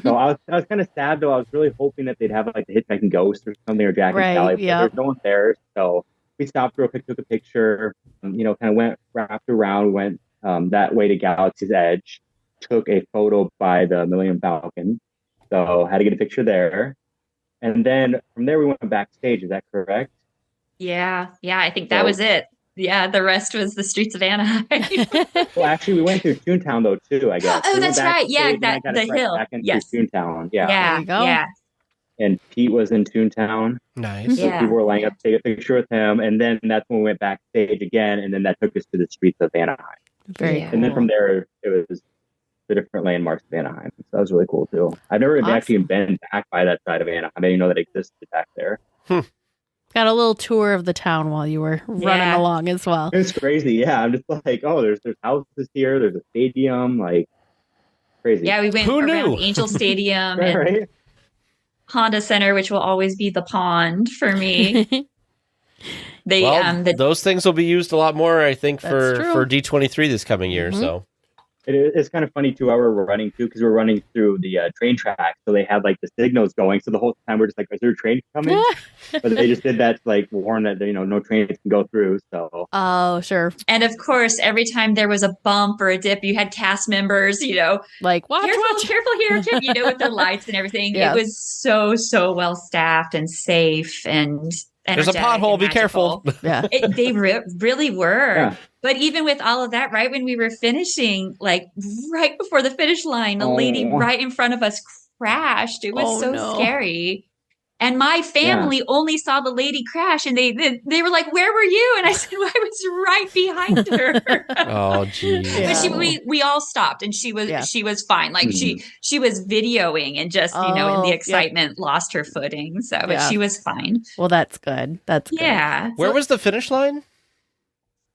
So I was kind of sad though. I was really hoping that they'd have like the Hitchhiking Ghost or something, or Jack and Sally, but there's no one there. So we stopped real quick, took a picture. Kind of went wrapped around, went that way to Galaxy's Edge, took a photo by the Millennium Falcon. So had to get a picture there, and then from there we went backstage. Is that correct? Yeah, I think that was it. Yeah, the rest was the streets of Anaheim. Well, actually, we went through Toontown though too. I guess. Oh, that's right. Yeah, the hill. Back into Yes. Toontown. Yeah. There you go. Yeah. And Pete was in Toontown. Nice. So Yeah. people were lining up to take a picture with him, and then that's when we went backstage again, and then that took us to the streets of Anaheim. Very Yeah. And then from there, it was the different landmarks of Anaheim. So that was really cool too. I've never actually been back by that side of Anaheim. I didn't know that existed back there. Got a little tour of the town while you were running along as well. It's crazy. Yeah, I'm just like, oh, there's houses here. There's a stadium. Like crazy. Yeah, we went Who around knew? Angel Stadium and Right. Honda Center, which will always be the pond for me. They Well, those things will be used a lot more, I think, That's for true. D23 this coming year. So It's kind of funny too how we're running too, because we're running through the train track, so they have like the signals going. So the whole time we're just like, "Is there a train coming?" But they just did that to like warn that no trains can go through. So Oh, sure. and of course, every time there was a bump or a dip, you had cast members, Like, watch. careful here, kid, with their lights and everything. Yeah. It was so well staffed and safe and there's a energetic pothole. and Be careful. Yeah. They really were. Yeah. But even with all of that, right when we were finishing, like right before the finish line, a lady right in front of us crashed. It was Oh, so no. scary. And my family only saw the lady crash, and they were like, "Where were you?" And I said, well, "I was right behind her." Oh, geez. Yeah. But we all stopped, and she was fine. Like she was videoing and just in the excitement lost her footing. So, but she was fine. Well, that's good. That's good. Yeah, Where was the finish line?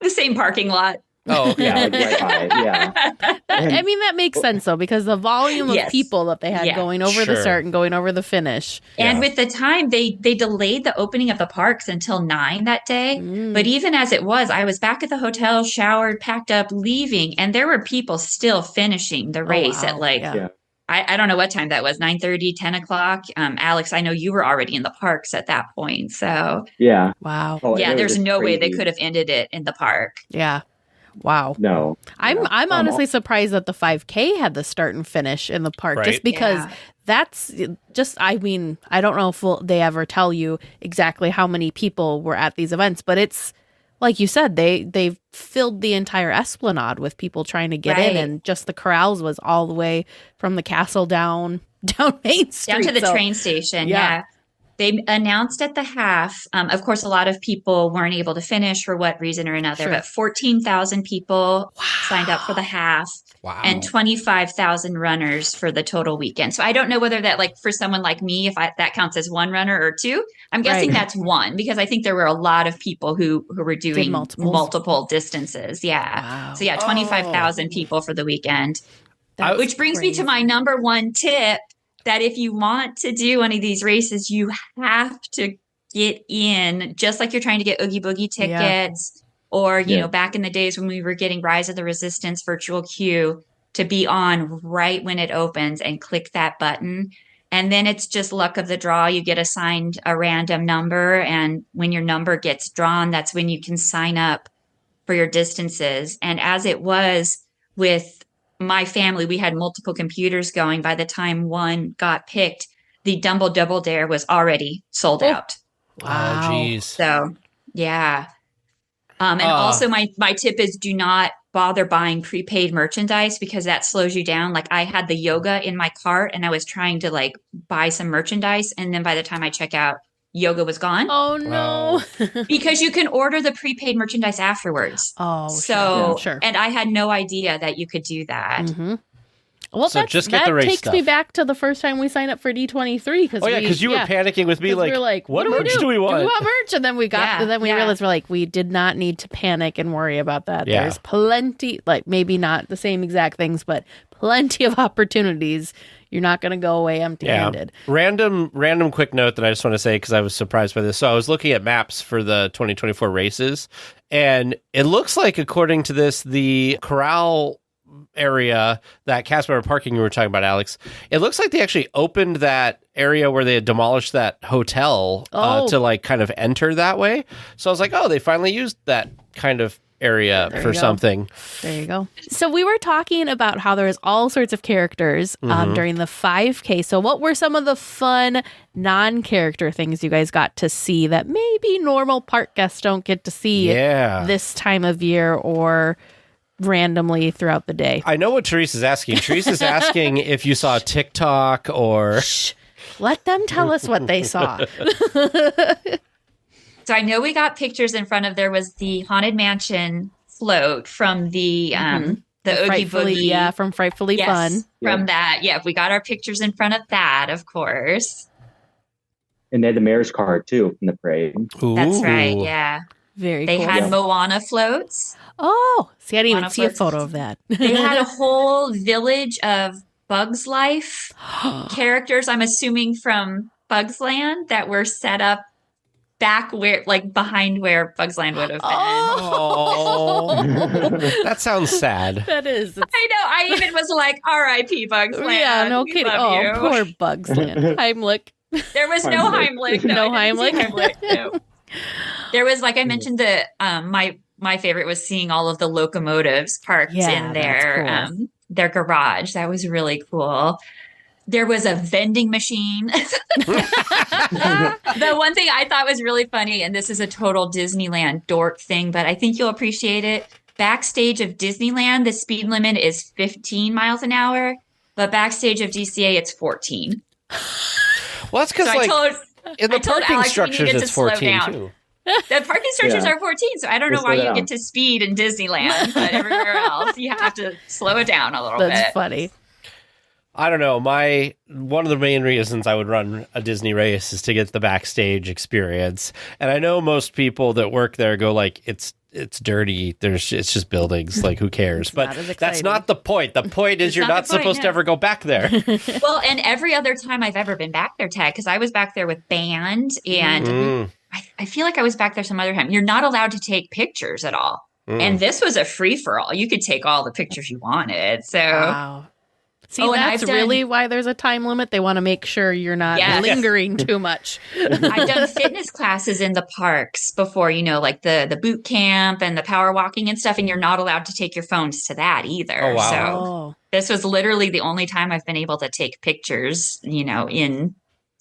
the same parking lot. Oh, okay. Yeah, like right by it. Yeah. I mean, that makes sense though, because the volume of Yes. people that they had going over the Sure. start and going over the finish. And Yeah. with the time, they delayed the opening of the parks until 9 that day. But even as it was, I was back at the hotel, showered, packed up, leaving, and there were people still finishing the race wow. at like, Yeah. I don't know what time that was, 9:30, 10 o'clock. Alex, I know you were already in the parks at that point. So Yeah. Wow. Oh, yeah, it was there's just no way they crazy. could have ended it in the park. Yeah. Wow. No. I'm Yeah. I'm honestly surprised that the 5K had the start and finish in the park, Right. just because Yeah. that's just. I mean, I don't know if they ever tell you exactly how many people were at these events, but it's like you said, they filled the entire Esplanade with people trying to get in, Right. and just the corrals was all the way from the castle down Main Street, Down to the so- train station. Yeah. Yeah. They announced at the half. Of course, a lot of people weren't able to finish for what reason or another, Sure. but 14,000 people signed up for the half Wow. and 25,000 runners for the total weekend. So I don't know whether that, like, for someone like me, if that counts as one runner or two. I'm guessing Right. that's one, because I think there were a lot of people who were doing multiples. multiple distances. Yeah. Wow. So yeah, 25,000 people for the weekend. That's Which brings me to crazy. my number one tip, that if you want to do one of these races, you have to get in, just like you're trying to get Oogie Boogie tickets, or, you Yeah. know, back in the days when we were getting Rise of the Resistance virtual queue, to be on right when it opens and click that button. And then it's just luck of the draw. You get assigned a random number, and when your number gets drawn, that's when you can sign up for your distances. And as it was with my family, we had multiple computers going. By the time one got picked, the Dumble Double Dare was already sold out. Wow. Oh, geez. So, yeah. And also my tip is, do not bother buying prepaid merchandise, because that slows you down. Like, I had the yoga in my cart and I was trying to like buy some merchandise. And then by the time I check out, yoga was gone, Oh no. because you can order the prepaid merchandise afterwards. Oh, So, sure. and I had no idea that you could do that. Mm-hmm. Well, So just get the race takes me stuff. back to the first time we signed up for D23. Oh, yeah, because you were panicking with me, 'Cause like, we were like, what do merch do we want? Do we want merch? And then we got, Yeah, and then we yeah. realized we're like, we did not need to panic and worry about that. Yeah. There's plenty, like maybe not the same exact things, but plenty of opportunities. You're not going to go away empty-handed. Random quick note that I just want to say, because I was surprised by this. So I was looking at maps for the 2024 races, and it looks like, according to this, the corral area, that cast member parking you were talking about, Alex, it looks like they actually opened that area where they had demolished that hotel Oh. to like kind of enter that way. So I was like, oh, they finally used that kind of area There for you go. something. There you go. So we were talking about how there was all sorts of characters during the 5K. So what were some of the fun non-character things you guys got to see that maybe normal park guests don't get to see Yeah. this time of year or randomly throughout the day? I know what Teresa's asking. Teresa's asking if you saw TikTok or... Let them tell us what they saw. So I know we got pictures in front of, there was the Haunted Mansion float from the Oogie Frightfully, Boogie. yeah, from Frightfully Yes, Fun. from that. Yeah, we got our pictures in front of that, of course. And they had the mayor's car too in the parade. That's right. Ooh. Yeah. Very They cool. had Moana floats. Oh, see, I didn't even Moana see a floats. photo of that. They had a whole village of Bugs Life characters, I'm assuming from Bugs Land, that were set up back where, like, behind where Bugs Land would have been. Oh, that sounds sad. That is. I know. I even was like, R.I.P. Bugs Land. Yeah, no We kidding. love Oh, you. poor Bugs Land. Heimlich. There was no Heimlich. No I didn't see Heimlich? no. There was, like I mentioned, the my favorite was seeing all of the locomotives parked Yeah, in their that's their garage. That was really cool. There was a vending machine. The one thing I thought was really funny, and this is a total Disneyland dork thing, but I think you'll appreciate it. Backstage of Disneyland, the speed limit is 15 miles an hour, but backstage of DCA, it's 14. Well, that's because, So like, in the I told parking Alex we structures, needed to it's slow 14, down. too. The parking structures Yeah. are 14, so I don't know Just why slow you down. get to speed in Disneyland, but everywhere else you have to slow it down a little That's bit. funny. I don't know. One of the main reasons I would run a Disney race is to get the backstage experience. And I know most people that work there go like, it's it's dirty. It's just buildings. Like, who cares? But not that's not the point. The point is you're not supposed to ever go back there. Well, and every other time I've ever been back there, Ted, because I was back there with band, and I feel like I was back there some other time. You're not allowed to take pictures at all. And this was a free for all. You could take all the pictures you wanted. So, wow. See, that's really why there's a time limit. They want to make sure you're not lingering too much. I've done fitness classes in the parks before, like the boot camp and the power walking and stuff, and you're not allowed to take your phones to that either. Oh, wow. So this was literally the only time I've been able to take pictures, in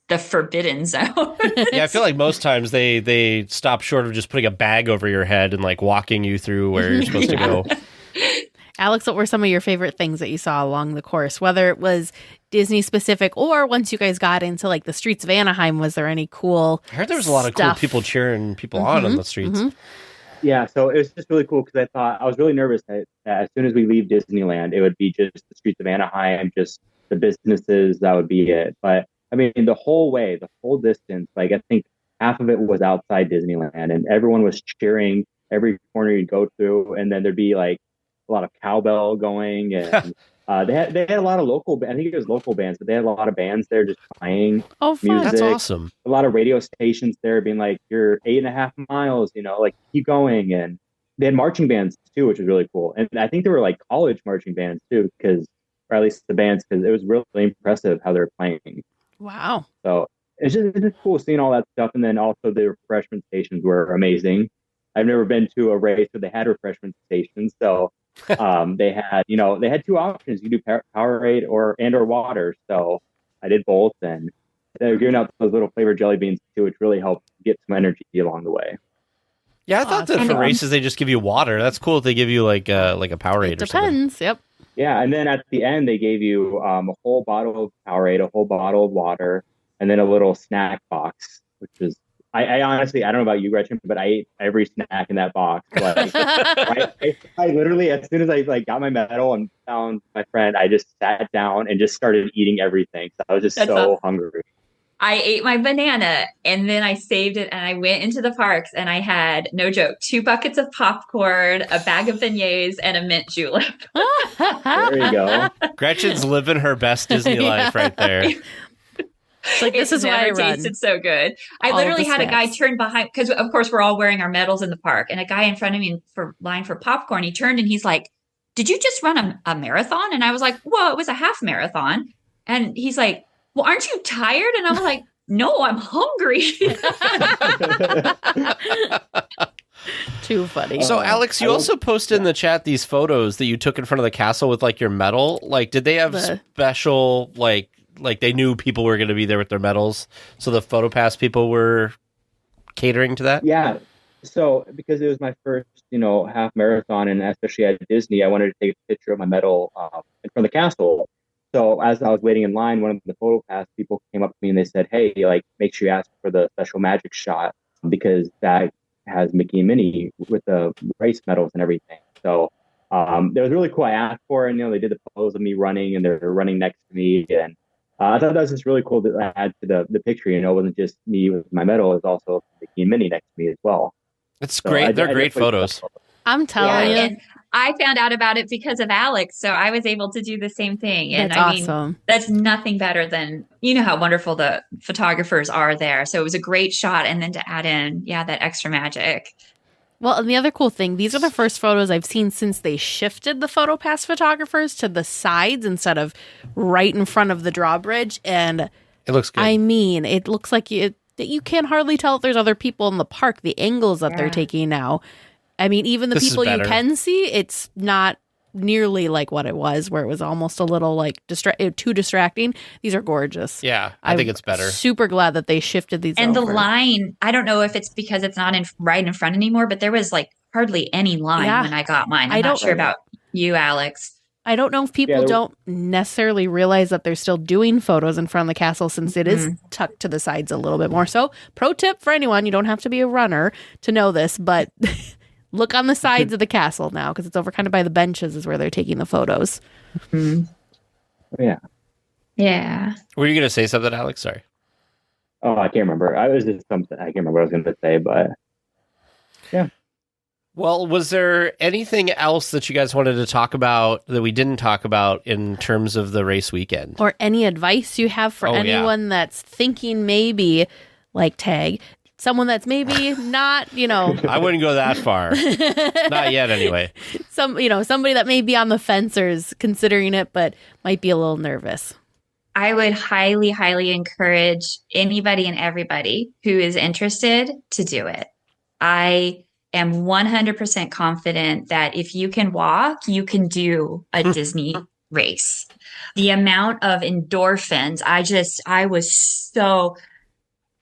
the forbidden zone. Yeah, I feel like most times they stop short of just putting a bag over your head and like walking you through where you're supposed to go. Alex, what were some of your favorite things that you saw along the course, whether it was Disney specific or once you guys got into like the streets of Anaheim? Was there any cool I heard there was a lot of cool people cheering people on the streets. Yeah, so it was just really cool because I was really nervous that as soon as we leave Disneyland, it would be just the streets of Anaheim, just the businesses, that would be it. But I mean, the whole way, the whole distance, like I think half of it was outside Disneyland, and everyone was cheering every corner you'd go through, and then there'd be like a lot of cowbell going, and they had a lot of I think it was local bands, but they had a lot of bands there just playing music. That's awesome. A lot of radio stations there being like, you're 8.5 miles, like keep going. And they had marching bands too, which was really cool. And I think there were like college marching bands too, or at least the bands, because it was really impressive how they were playing. Wow. So it's just cool seeing all that stuff. And then also the refreshment stations were amazing. I've never been to a race where they had refreshment stations. So they had two options. You do Powerade or water. So I did both, and they were giving out those little flavored jelly beans too, which really helped get some energy along the way. Yeah, I thought that for races they just give you water. That's cool if they give you like a Powerade or something. Depends. Yep. Yeah, and then at the end they gave you a whole bottle of Powerade, a whole bottle of water, and then a little snack box, which was. I honestly, I don't know about you, Gretchen, but I ate every snack in that box. Like, I literally, as soon as I got my medal and found my friend, I just sat down and just started eating everything. So I was just hungry. I ate my banana, and then I saved it, and I went into the parks, and I had, no joke, 2 buckets of popcorn, a bag of beignets, and a mint julep. There you go. Gretchen's living her best Disney life right there. It's like, this is why I run. Tasted so good. I literally had a guy turn behind, because of course we're all wearing our medals in the park, and a guy in front of me for line for popcorn, he turned and he's like, "Did you just run a marathon?" And I was like, "Well, it was a half marathon." And he's like, "Well, aren't you tired?" And I was like, "No, I'm hungry." Too funny. So Alex, you also posted in the chat these photos that you took in front of the castle with like your medal. Like, did they have special like they knew people were going to be there with their medals, so the PhotoPass people were catering to that? Yeah. So because it was my first, half marathon, and especially at Disney, I wanted to take a picture of my medal in front of the castle. So as I was waiting in line, one of the PhotoPass people came up to me and they said, "Hey, like, make sure you ask for the special magic shot, because that has Mickey and Minnie with the race medals and everything." So it was really cool. I asked for it, and they did the pose of me running, and they're running next to me, and I thought that was just really cool to add to the picture. It wasn't just me with my medal; it was also Mickey and Minnie next to me as well. It's great. They're great photos. I'm telling you. And I found out about it because of Alex, so I was able to do the same thing. And that's awesome. That's nothing better than, how wonderful the photographers are there. So it was a great shot, and then to add in, that extra magic. Well, and the other cool thing, these are the first photos I've seen since they shifted the PhotoPass photographers to the sides instead of right in front of the drawbridge. And it looks good. I mean, it looks like you can hardly tell if there's other people in the park, the angles that they're taking now. I mean, even the people you can see, it's not nearly like what it was, where it was almost a little like too distracting. These are gorgeous. Yeah, I think it's better. Super glad that they shifted these. And over. The line, I don't know if it's because it's not right in front anymore, but there was like hardly any line when I got mine. I'm not sure about you, Alex. I don't know if people don't necessarily realize that they're still doing photos in front of the castle, since it is tucked to the sides a little bit more. So, pro tip for anyone, you don't have to be a runner to know this, but look on the sides of the castle now, because it's over kind of by the benches is where they're taking the photos. Mm-hmm. Yeah. Yeah. Were you going to say something, Alex? Sorry. Oh, I can't remember. I can't remember what I was going to say, but yeah. Well, was there anything else that you guys wanted to talk about that we didn't talk about in terms of the race weekend? Or any advice you have for anyone that's thinking maybe like tag, someone that's maybe not, I wouldn't go that far. Not yet anyway. Somebody that may be on the fence or is considering it, but might be a little nervous. I would highly, highly encourage anybody and everybody who is interested to do it. I am 100% confident that if you can walk, you can do a Disney race. The amount of endorphins, I was so,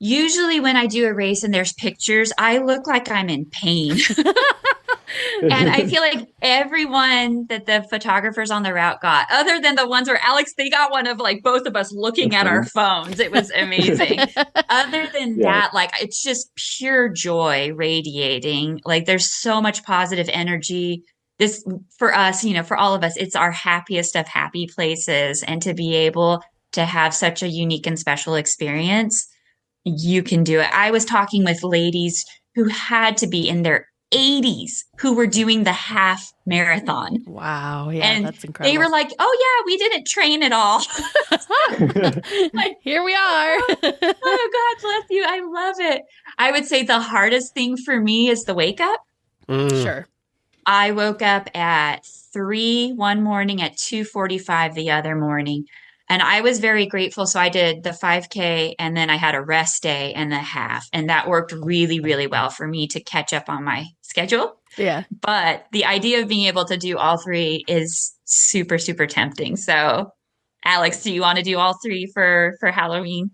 usually when I do a race and there's pictures, I look like I'm in pain. And I feel like everyone that the photographers on the route got, other than the ones where Alex, they got one of like both of us looking at our phones. It was amazing. Other than that, like it's just pure joy radiating. Like there's so much positive energy. This for us, for all of us, it's our happiest of happy places. And to be able to have such a unique and special experience, you can do it. I was talking with ladies who had to be in their 80s who were doing the half marathon. Wow. Yeah, and that's incredible. They were like, oh yeah, we didn't train at all. Like, here we are. Oh, God bless you. I love it. I would say the hardest thing for me is the wake up. Sure. I woke up at 3 one morning, at 2:45 the other morning. And I was very grateful. So I did the 5K and then I had a rest day and the half. And that worked really, really well for me to catch up on my schedule. Yeah. But the idea of being able to do all three is super, super tempting. So Alex, do you want to do all three for Halloween?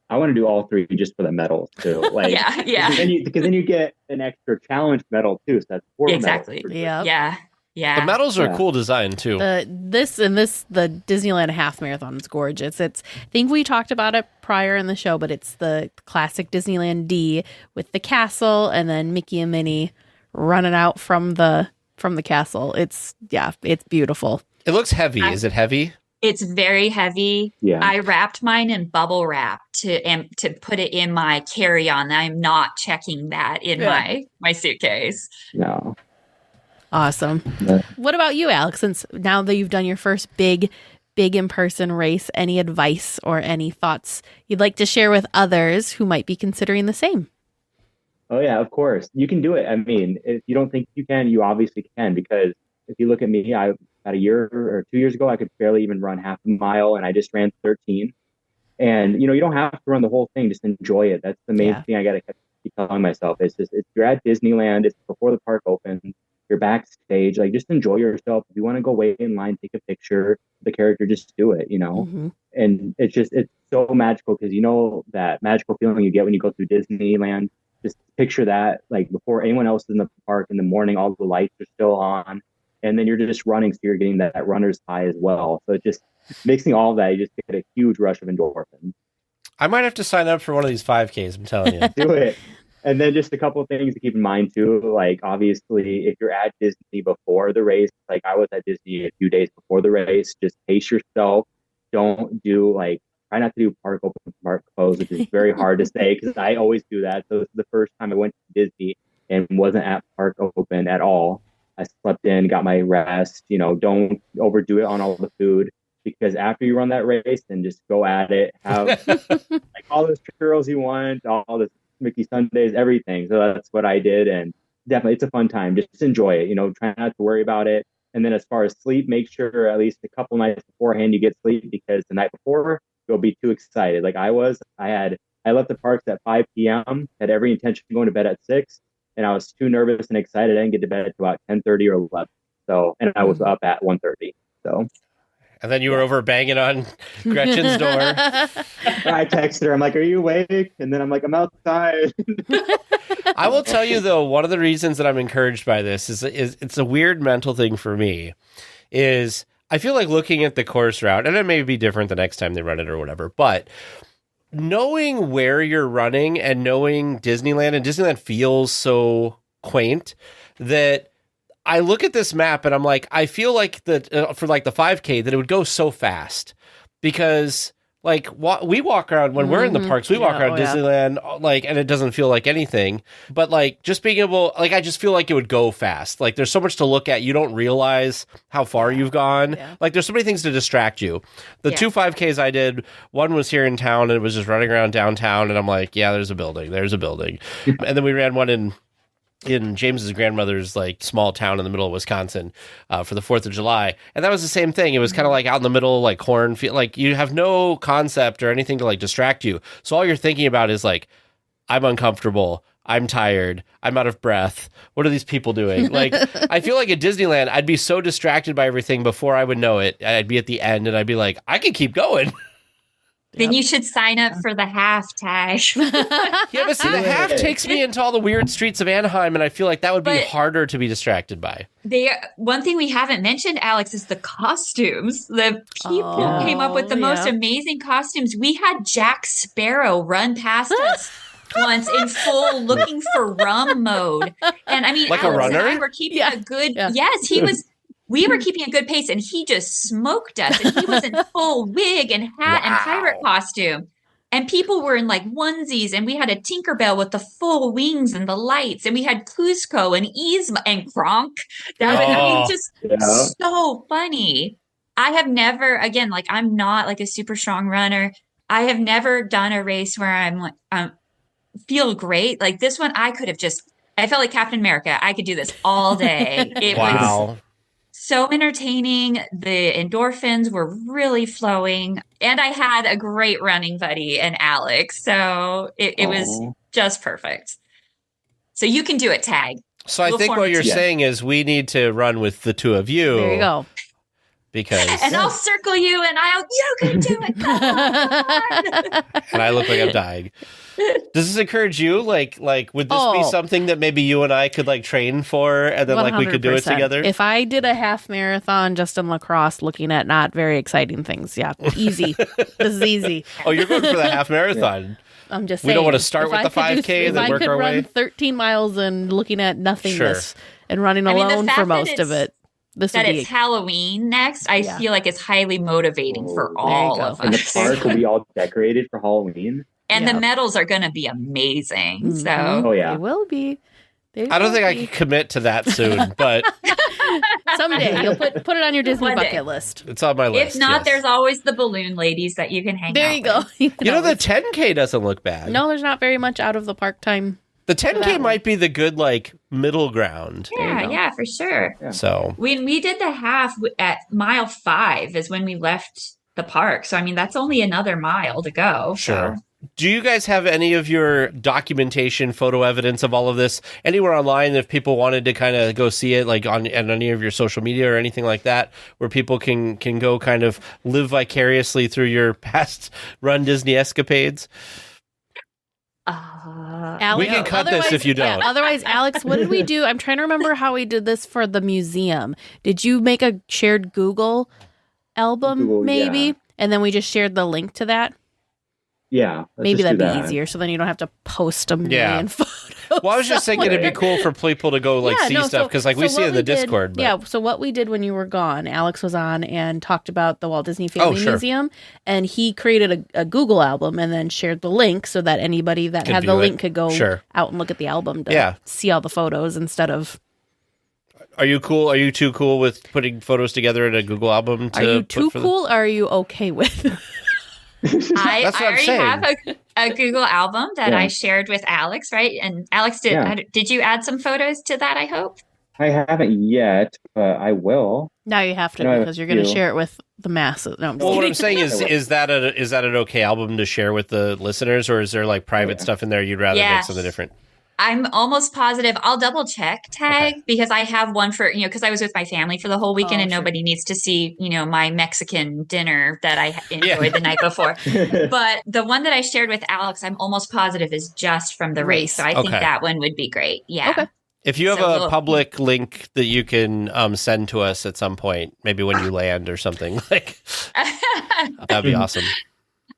I want to do all three just for the medals too. Like, yeah. Because then you get an extra challenge medal too. So that's 4 exactly. medals. Yeah. The medals are a cool design too. The Disneyland half marathon is gorgeous. I think we talked about it prior in the show, but it's the classic Disneyland D with the castle and then Mickey and Minnie running out from the castle. It's beautiful. It looks heavy. Is it heavy? It's very heavy. Yeah. I wrapped mine in bubble wrap to put it in my carry-on. I'm not checking that in my suitcase. No. Awesome. What about you, Alex? Since now that you've done your first big in-person race, any advice or any thoughts you'd like to share with others who might be considering the same? Oh yeah, of course. You can do it. I mean, if you don't think you can, you obviously can, because if you look at me, about a year or 2 years ago, I could barely even run half a mile and I just ran 13. And, you don't have to run the whole thing. Just enjoy it. That's the main thing I got to keep telling myself. It's you're at Disneyland. It's before the park opens. You're backstage, like just enjoy yourself. If you want to go wait in line, take a picture of the character, just do it, Mm-hmm. And it's so magical because that magical feeling you get when you go through Disneyland. Just picture that, like before anyone else is in the park in the morning, all the lights are still on, and then you're just running, so you're getting that runner's high as well. So it just mixing all of that, you just get a huge rush of endorphins. I might have to sign up for one of these 5Ks, I'm telling you. Do it. And then just a couple of things to keep in mind too, like obviously if you're at Disney before the race, like I was at Disney a few days before the race, just pace yourself. Don't do try not to do park open, park close, which is very hard to say because I always do that. So this is the first time I went to Disney and wasn't at park open at all. I slept in, got my rest, don't overdo it on all the food. Because after you run that race, then just go at it, have all those churros you want, all this Mickey Sundays, everything. So that's what I did. And definitely it's a fun time. Just enjoy it, try not to worry about it. And then as far as sleep, make sure at least a couple nights beforehand you get sleep, because the night before you'll be too excited. Like I was, I left the parks at 5 p.m., had every intention of going to bed at 6. And I was too nervous and excited. I didn't get to bed until about 10:30 or 11. So, and I was up at 1:30. So. And then you were over banging on Gretchen's door. I texted her. I'm like, are you awake? And then I'm like, I'm outside. I will tell you, though, one of the reasons that I'm encouraged by this is it's a weird mental thing for me, is I feel like looking at the course route, and it may be different the next time they run it or whatever, but knowing where you're running and knowing Disneyland, and Disneyland feels so quaint that I look at this map and I'm like, I feel like that for like the 5K that it would go so fast because Like we walk around when we're in the parks, we walk around Disneyland, like, and it doesn't feel like anything. But like just being able, like, I just feel like it would go fast. Like there's so much to look at, you don't realize how far you've gone. Yeah. Like there's so many things to distract you. The 2 5Ks I did, one was here in town, and it was just running around downtown, and I'm like, yeah, there's a building, and then we ran one in James's grandmother's like small town in the middle of Wisconsin for the 4th of July. And that was the same thing. It was kind of like out in the middle, like cornfield, like you have no concept or anything to like distract you. So all you're thinking about is like, I'm uncomfortable. I'm tired. I'm out of breath. What are these people doing? Like, I feel like at Disneyland, I'd be so distracted by everything before I would know it. I'd be at the end and I'd be like, I could keep going. Then you should sign up for the half tag. Yeah, but see, the half takes me into all the weird streets of Anaheim, and I feel like that would be harder to be distracted by. One thing we haven't mentioned, Alex, is the costumes. The people came up with the most amazing costumes. We had Jack Sparrow run past us once in full looking for rum mode. And I mean, like Alex a runner? and I were keeping a good, yes, he was. We were keeping a good pace, and he just smoked us. And he was in full wig and hat and pirate costume. And people were in like onesies, and we had a Tinkerbell with the full wings and the lights. And we had Cusco and Yzma and Kronk. Just so funny. I have never, again, like I'm not like a super strong runner. I have never done a race where I'm like, feel great. Like this one, I felt like Captain America. I could do this all day. It was so entertaining. The endorphins were really flowing, and I had a great running buddy in Alex. So it was just perfect. So you can do it, Tag. So I think what you're saying is we need to run with the two of you. There you go. Because and I'll circle you, and you can do it. Come on. And I look like I'm dying. Does this encourage you? Like, would this be something that maybe you and I could like train for, and then 100%. Like we could do it together? If I did a half marathon just in lacrosse, looking at not very exciting things, easy. This is easy. Oh, you're going for the half marathon. I'm just saying. We don't want to start with the 5K and then work our way. I could run 13 miles and looking at nothingness and running alone for most of it. It's Halloween next, I feel like it's highly motivating for all of us. And the park will be all decorated for Halloween. And the medals are going to be amazing. So, they will be. I don't think I can commit to that soon, but someday you'll put it on your Disney bucket list. It's on my list. If not, there's always the balloon ladies that you can hang out with. There you go. You know, the 10K doesn't look bad. No, there's not very much out of the park time. The 10K might be the good, like, middle ground. Yeah, for sure. Yeah. So when we did the half at mile 5 is when we left the park. So, I mean, that's only another mile to go. Sure. So. Do you guys have any of your documentation, photo evidence of all of this anywhere online if people wanted to kind of go see it, like on any of your social media or anything like that, where people can go kind of live vicariously through your past Run Disney escapades? Alex, we can cut this if you don't. Otherwise, Alex, what did we do? I'm trying to remember how we did this for the museum. Did you make a shared Google album, maybe? Yeah. And then we just shared the link to that? Yeah. Maybe that'd be easier, so then you don't have to post a million photos. Well, I was just thinking it'd be cool for people to go see stuff, because we see it in the Discord. But. Yeah, so what we did when you were gone, Alex was on and talked about the Walt Disney Family Museum, and he created a Google album and then shared the link so that anybody that had the link could go out and look at the album to see all the photos instead of... Are you cool? Are you too cool with putting photos together in a Google album? Are you too cool, or are you okay with I already have a Google album that I shared with Alex, right? And Alex, did you add some photos to that, I hope? I haven't yet, but I will. Now you have to, because you're going to share it with the masses. No, what I'm saying is that an okay album to share with the listeners, or is there like private stuff in there you'd rather make something different? I'm almost positive. I'll double check, Tag, because I have one for, because I was with my family for the whole weekend and nobody needs to see, my Mexican dinner that I enjoyed the night before. But the one that I shared with Alex, I'm almost positive is just from the race. So I think that one would be great. Yeah. Okay. If you have a public link that you can send to us at some point, maybe when you land or something, that'd be awesome.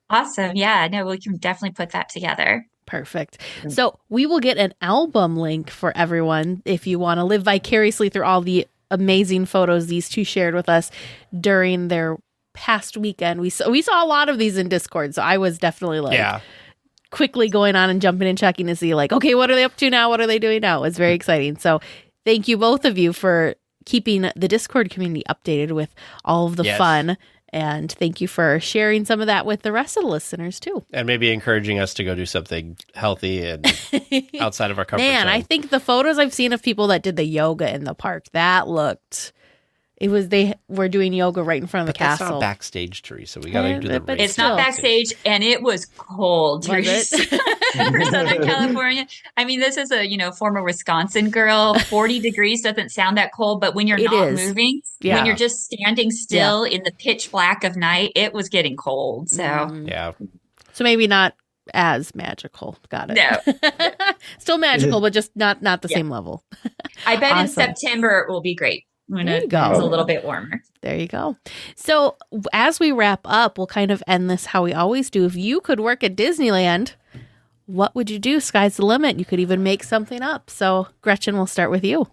Awesome. Yeah. No, we can definitely put that together. Perfect. So we will get an album link for everyone if you want to live vicariously through all the amazing photos these two shared with us during their past weekend. We saw a lot of these in Discord, so I was definitely like quickly going on and jumping and checking to see like, okay, what are they up to now? What are they doing now? It's very exciting. So thank you both of you for keeping the Discord community updated with all of the fun. And thank you for sharing some of that with the rest of the listeners, too. And maybe encouraging us to go do something healthy and outside of our comfort zone. I think the photos I've seen of people that did the yoga in the park, that looked... they were doing yoga right in front of the castle. That's not backstage, Teresa. We got to do the It's not backstage, and it was cold, Teresa, for Southern California. I mean, this is a former Wisconsin girl. 40 degrees doesn't sound that cold, but when you're not moving, when you're just standing still in the pitch black of night, it was getting cold. So so maybe not as magical. Got it. No, still magical, but just not the same level. I bet in September it will be great. When it's a little bit warmer. There you go. So as we wrap up, we'll kind of end this how we always do. If you could work at Disneyland, what would you do? Sky's the limit. You could even make something up. So Gretchen, we'll start with you.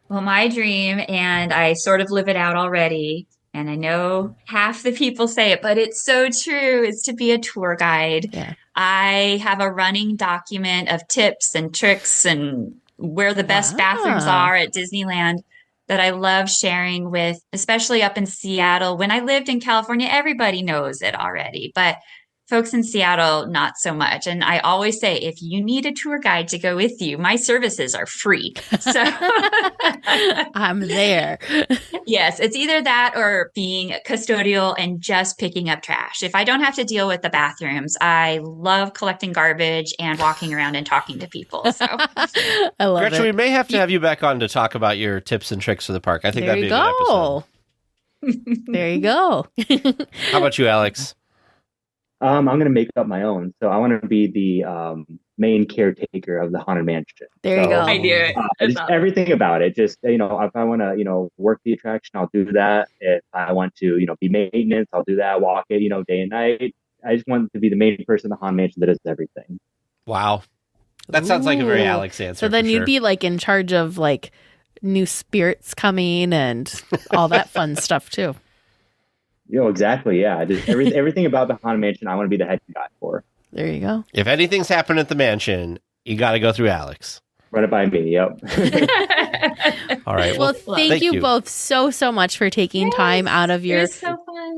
Well, my dream, and I sort of live it out already, and I know half the people say it, but it's so true, is to be a tour guide. Yeah. I have a running document of tips and tricks and where the best bathrooms are at Disneyland that I love sharing with, especially up in Seattle. When I lived in California, everybody knows it already, but folks in Seattle, not so much. And I always say, if you need a tour guide to go with you, my services are free. So I'm there. Yes, it's either that or being custodial and just picking up trash. If I don't have to deal with the bathrooms, I love collecting garbage and walking around and talking to people. So I love Gretchen, it. we may have to have you back on to talk about your tips and tricks for the park. I think that'd be a good episode. There you go. How about you, Alex? I'm going to make up my own. So I want to be the main caretaker of the Haunted Mansion. There you go. I do it. Just everything about it. Just, if I want to, work the attraction, I'll do that. If I want to, be maintenance, I'll do that. Walk it, day and night. I just want to be the main person in the Haunted Mansion that does everything. Wow. That sounds like a very Alex answer. So then you'd be like in charge of like new spirits coming and all that fun stuff too. Exactly. Yeah. Just everything about the Haunted Mansion, I want to be the head guy for. There you go. If anything's happened at the mansion, you got to go through Alex. Run it by me. Yep. All right. Well, thank you both so much for taking time out of your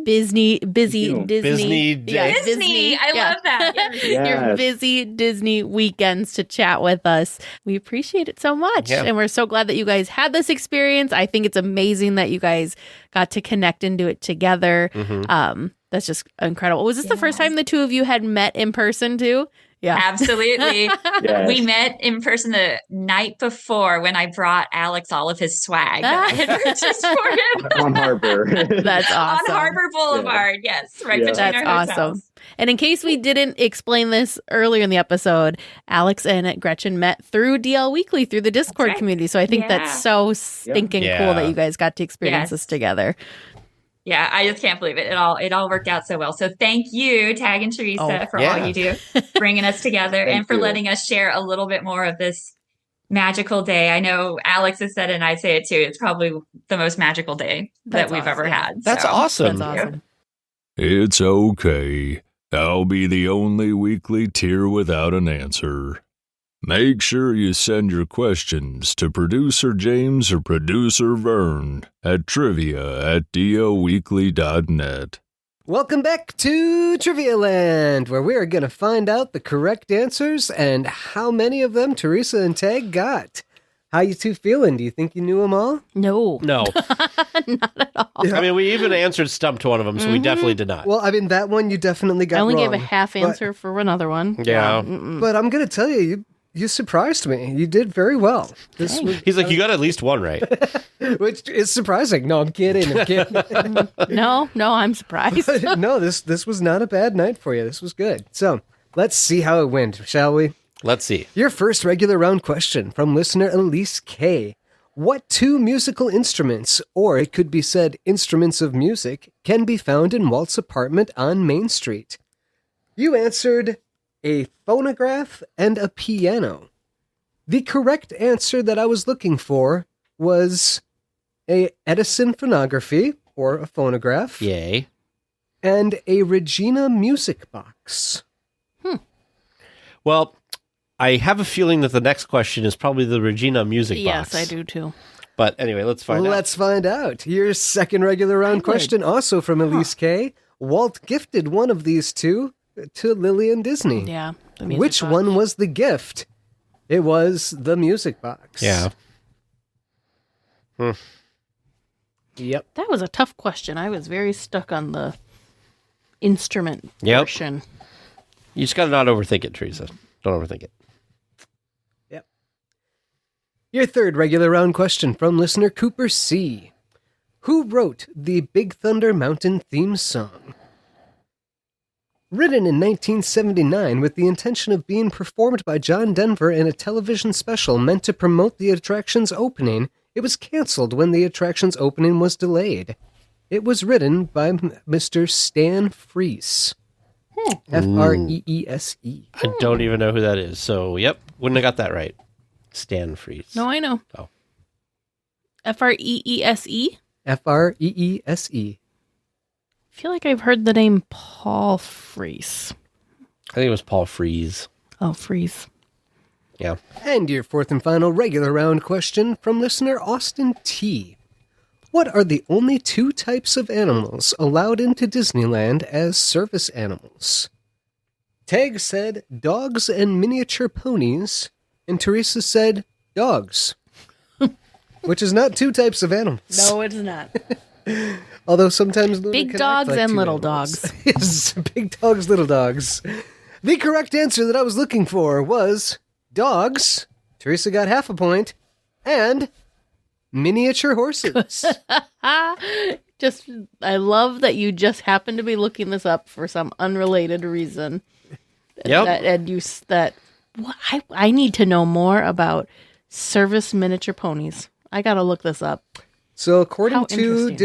busy Disney. Disney. I love that. Yes. Your busy Disney weekends to chat with us. We appreciate it so much. Yeah. And we're so glad that you guys had this experience. I think it's amazing that you guys got to connect and do it together. Mm-hmm. That's just incredible. Was this the first time the two of you had met in person too? Yeah, absolutely. Yes. We met in person the night before when I brought Alex all of his swag that I had purchased for him on Harbor. That's awesome. On Harbor Boulevard, yes, right between That's our awesome. hotels. And in case we didn't explain this earlier in the episode, Alex and Gretchen met through DLWeekly, through the Discord community. So I think that's so stinking cool that you guys got to experience this together. Yeah, I just can't believe it. It all worked out so well. So thank you, Tag and Teresa, for all you do, bringing us together and for letting us share a little bit more of this magical day. I know Alex has said it and I say it too. It's probably the most magical day that we've ever had. That's awesome. That's awesome. It's okay. I'll be the only weekly tier without an answer. Make sure you send your questions to Producer James or Producer Vern at trivia@DLWeekly.net. Welcome back to Trivia Land, where we are going to find out the correct answers and how many of them Teresa and Tag got. How you two feeling? Do you think you knew them all? No. Not at all. Yeah. I mean, we even answered stump to one of them, so we definitely did not. Well, I mean, that one you definitely got wrong. I only gave a half answer for another one. Yeah. But I'm going to tell you, you surprised me. You did very well. He's like, you got at least one right. Which is surprising. No, I'm kidding. No, I'm surprised. No, this was not a bad night for you. This was good. So let's see how it went, shall we? Let's see. Your first regular round question from listener Elise K. What two musical instruments, or it could be said instruments of music, can be found in Walt's apartment on Main Street? You answered a phonograph and a piano. The correct answer that I was looking for was a Edison phonography, or a phonograph. Yay. And a Regina music box. Well, I have a feeling that the next question is probably the Regina music box. Yes, I do too. But anyway, let's find out. Let's find out. Your second regular round question, also from Elise K. Walt gifted one of these two to Lily and Disney. Yeah. Which one was the gift? It was the music box. Yeah. Yep. That was a tough question. I was very stuck on the instrument Yep. portion. You just got to not overthink it, Teresa. Don't overthink it. Yep. Your third regular round question from listener Cooper C. Who wrote the Big Thunder Mountain theme song? Written in 1979 with the intention of being performed by John Denver in a television special meant to promote the attraction's opening, it was canceled when the attraction's opening was delayed. It was written by Mr. Stan Freese. Freese. I don't even know who that is. So, yep, wouldn't have got that right. Stan Freese. No, I know. Oh. Freese? Freese. I feel like I've heard the name Paul Freese. I think it was Paul Freese. Oh, Freese. Yeah. And your fourth and final regular round question from listener Austin T. What are the only two types of animals allowed into Disneyland as service animals? Tag said dogs and miniature ponies, and Teresa said dogs, which is not two types of animals. No, it's not. Although sometimes Luna Big can dogs act like and two little animals. dogs. Yes, big dogs, little dogs. The correct answer that I was looking for was dogs. Teresa got half a point. And miniature horses. I love that you just happened to be looking this up for some unrelated reason. Yep. I need to know more about service miniature ponies. I gotta look this up. So according How to interesting.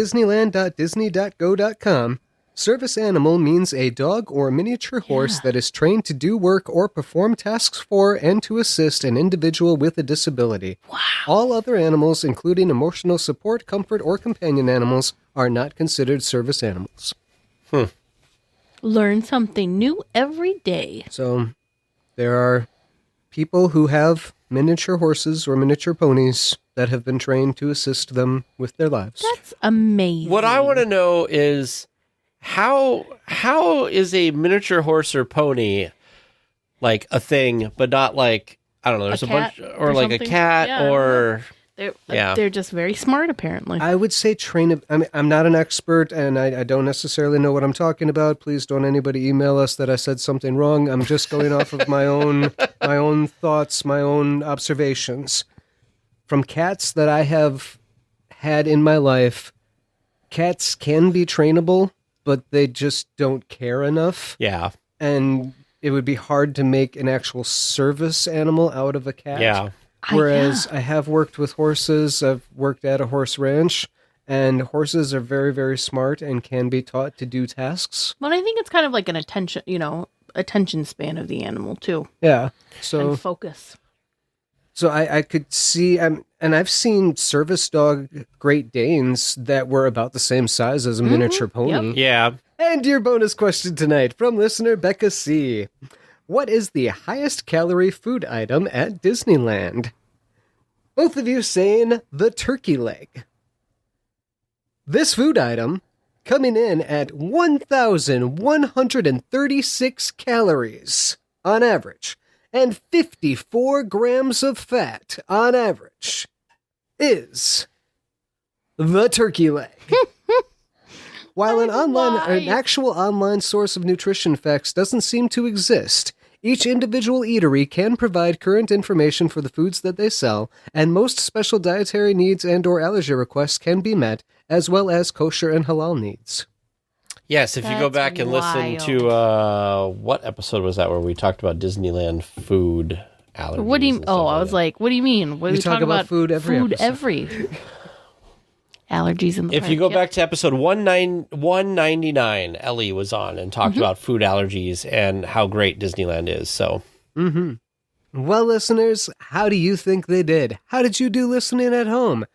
disneyland.disney.go.com, service animal means a dog or miniature horse that is trained to do work or perform tasks for and to assist an individual with a disability. Wow. All other animals, including emotional support, comfort, or companion animals, are not considered service animals. Learn something new every day. So there are people who have miniature horses or miniature ponies that have been trained to assist them with their lives. That's amazing. What I want to know is how is a miniature horse or pony like a thing, but not like, I don't know, there's a bunch, or like a something? cat, Yeah, or They're just very smart, apparently. I would say train it. I mean, I'm not an expert, and I don't necessarily know what I'm talking about. Please don't anybody email us that I said something wrong. I'm just going off of my own thoughts, my own observations. From cats that I have had in my life, cats can be trainable, but they just don't care enough. Yeah. And it would be hard to make an actual service animal out of a cat. Yeah. Whereas I have worked with horses, I've worked at a horse ranch, and horses are very, very smart and can be taught to do tasks. But I think it's kind of like an attention span of the animal, too. Yeah. So And focus. So I could see, and I've seen service dog Great Danes that were about the same size as a miniature pony. Yep. Yeah. And your bonus question tonight from listener Becca C. What is the highest calorie food item at Disneyland? Both of you saying the turkey leg. This food item coming in at 1,136 calories on average, and 54 grams of fat on average, is the turkey leg. While an actual online source of nutrition facts doesn't seem to exist, each individual eatery can provide current information for the foods that they sell, and most special dietary needs and or allergy requests can be met, as well as kosher and halal needs. Yes, if you go That's back and listen to what episode was that where we talked about Disneyland food allergies? What do you? and stuff Oh, I like was that. like, what do you mean? What We are talk talking about food every episode. allergies in the If park. you go Yep. back to episode 199, Ellie was on and talked about food allergies and how great Disneyland is. So, Well, listeners, how do you think they did? How did you do listening at home?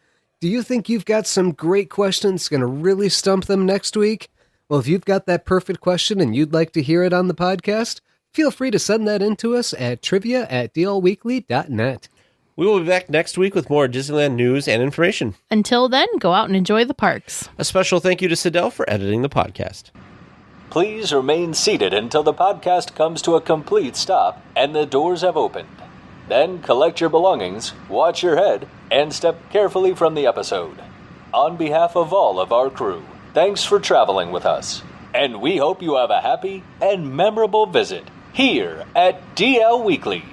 Do you think you've got some great questions going to really stump them next week? Well, if you've got that perfect question and you'd like to hear it on the podcast, feel free to send that in to us at trivia@dlweekly.net. We will be back next week with more Disneyland news and information. Until then, go out and enjoy the parks. A special thank you to Sidel for editing the podcast. Please remain seated until the podcast comes to a complete stop and the doors have opened. Then collect your belongings, watch your head, and step carefully from the episode. On behalf of all of our crew, thanks for traveling with us. And we hope you have a happy and memorable visit here at DL Weekly.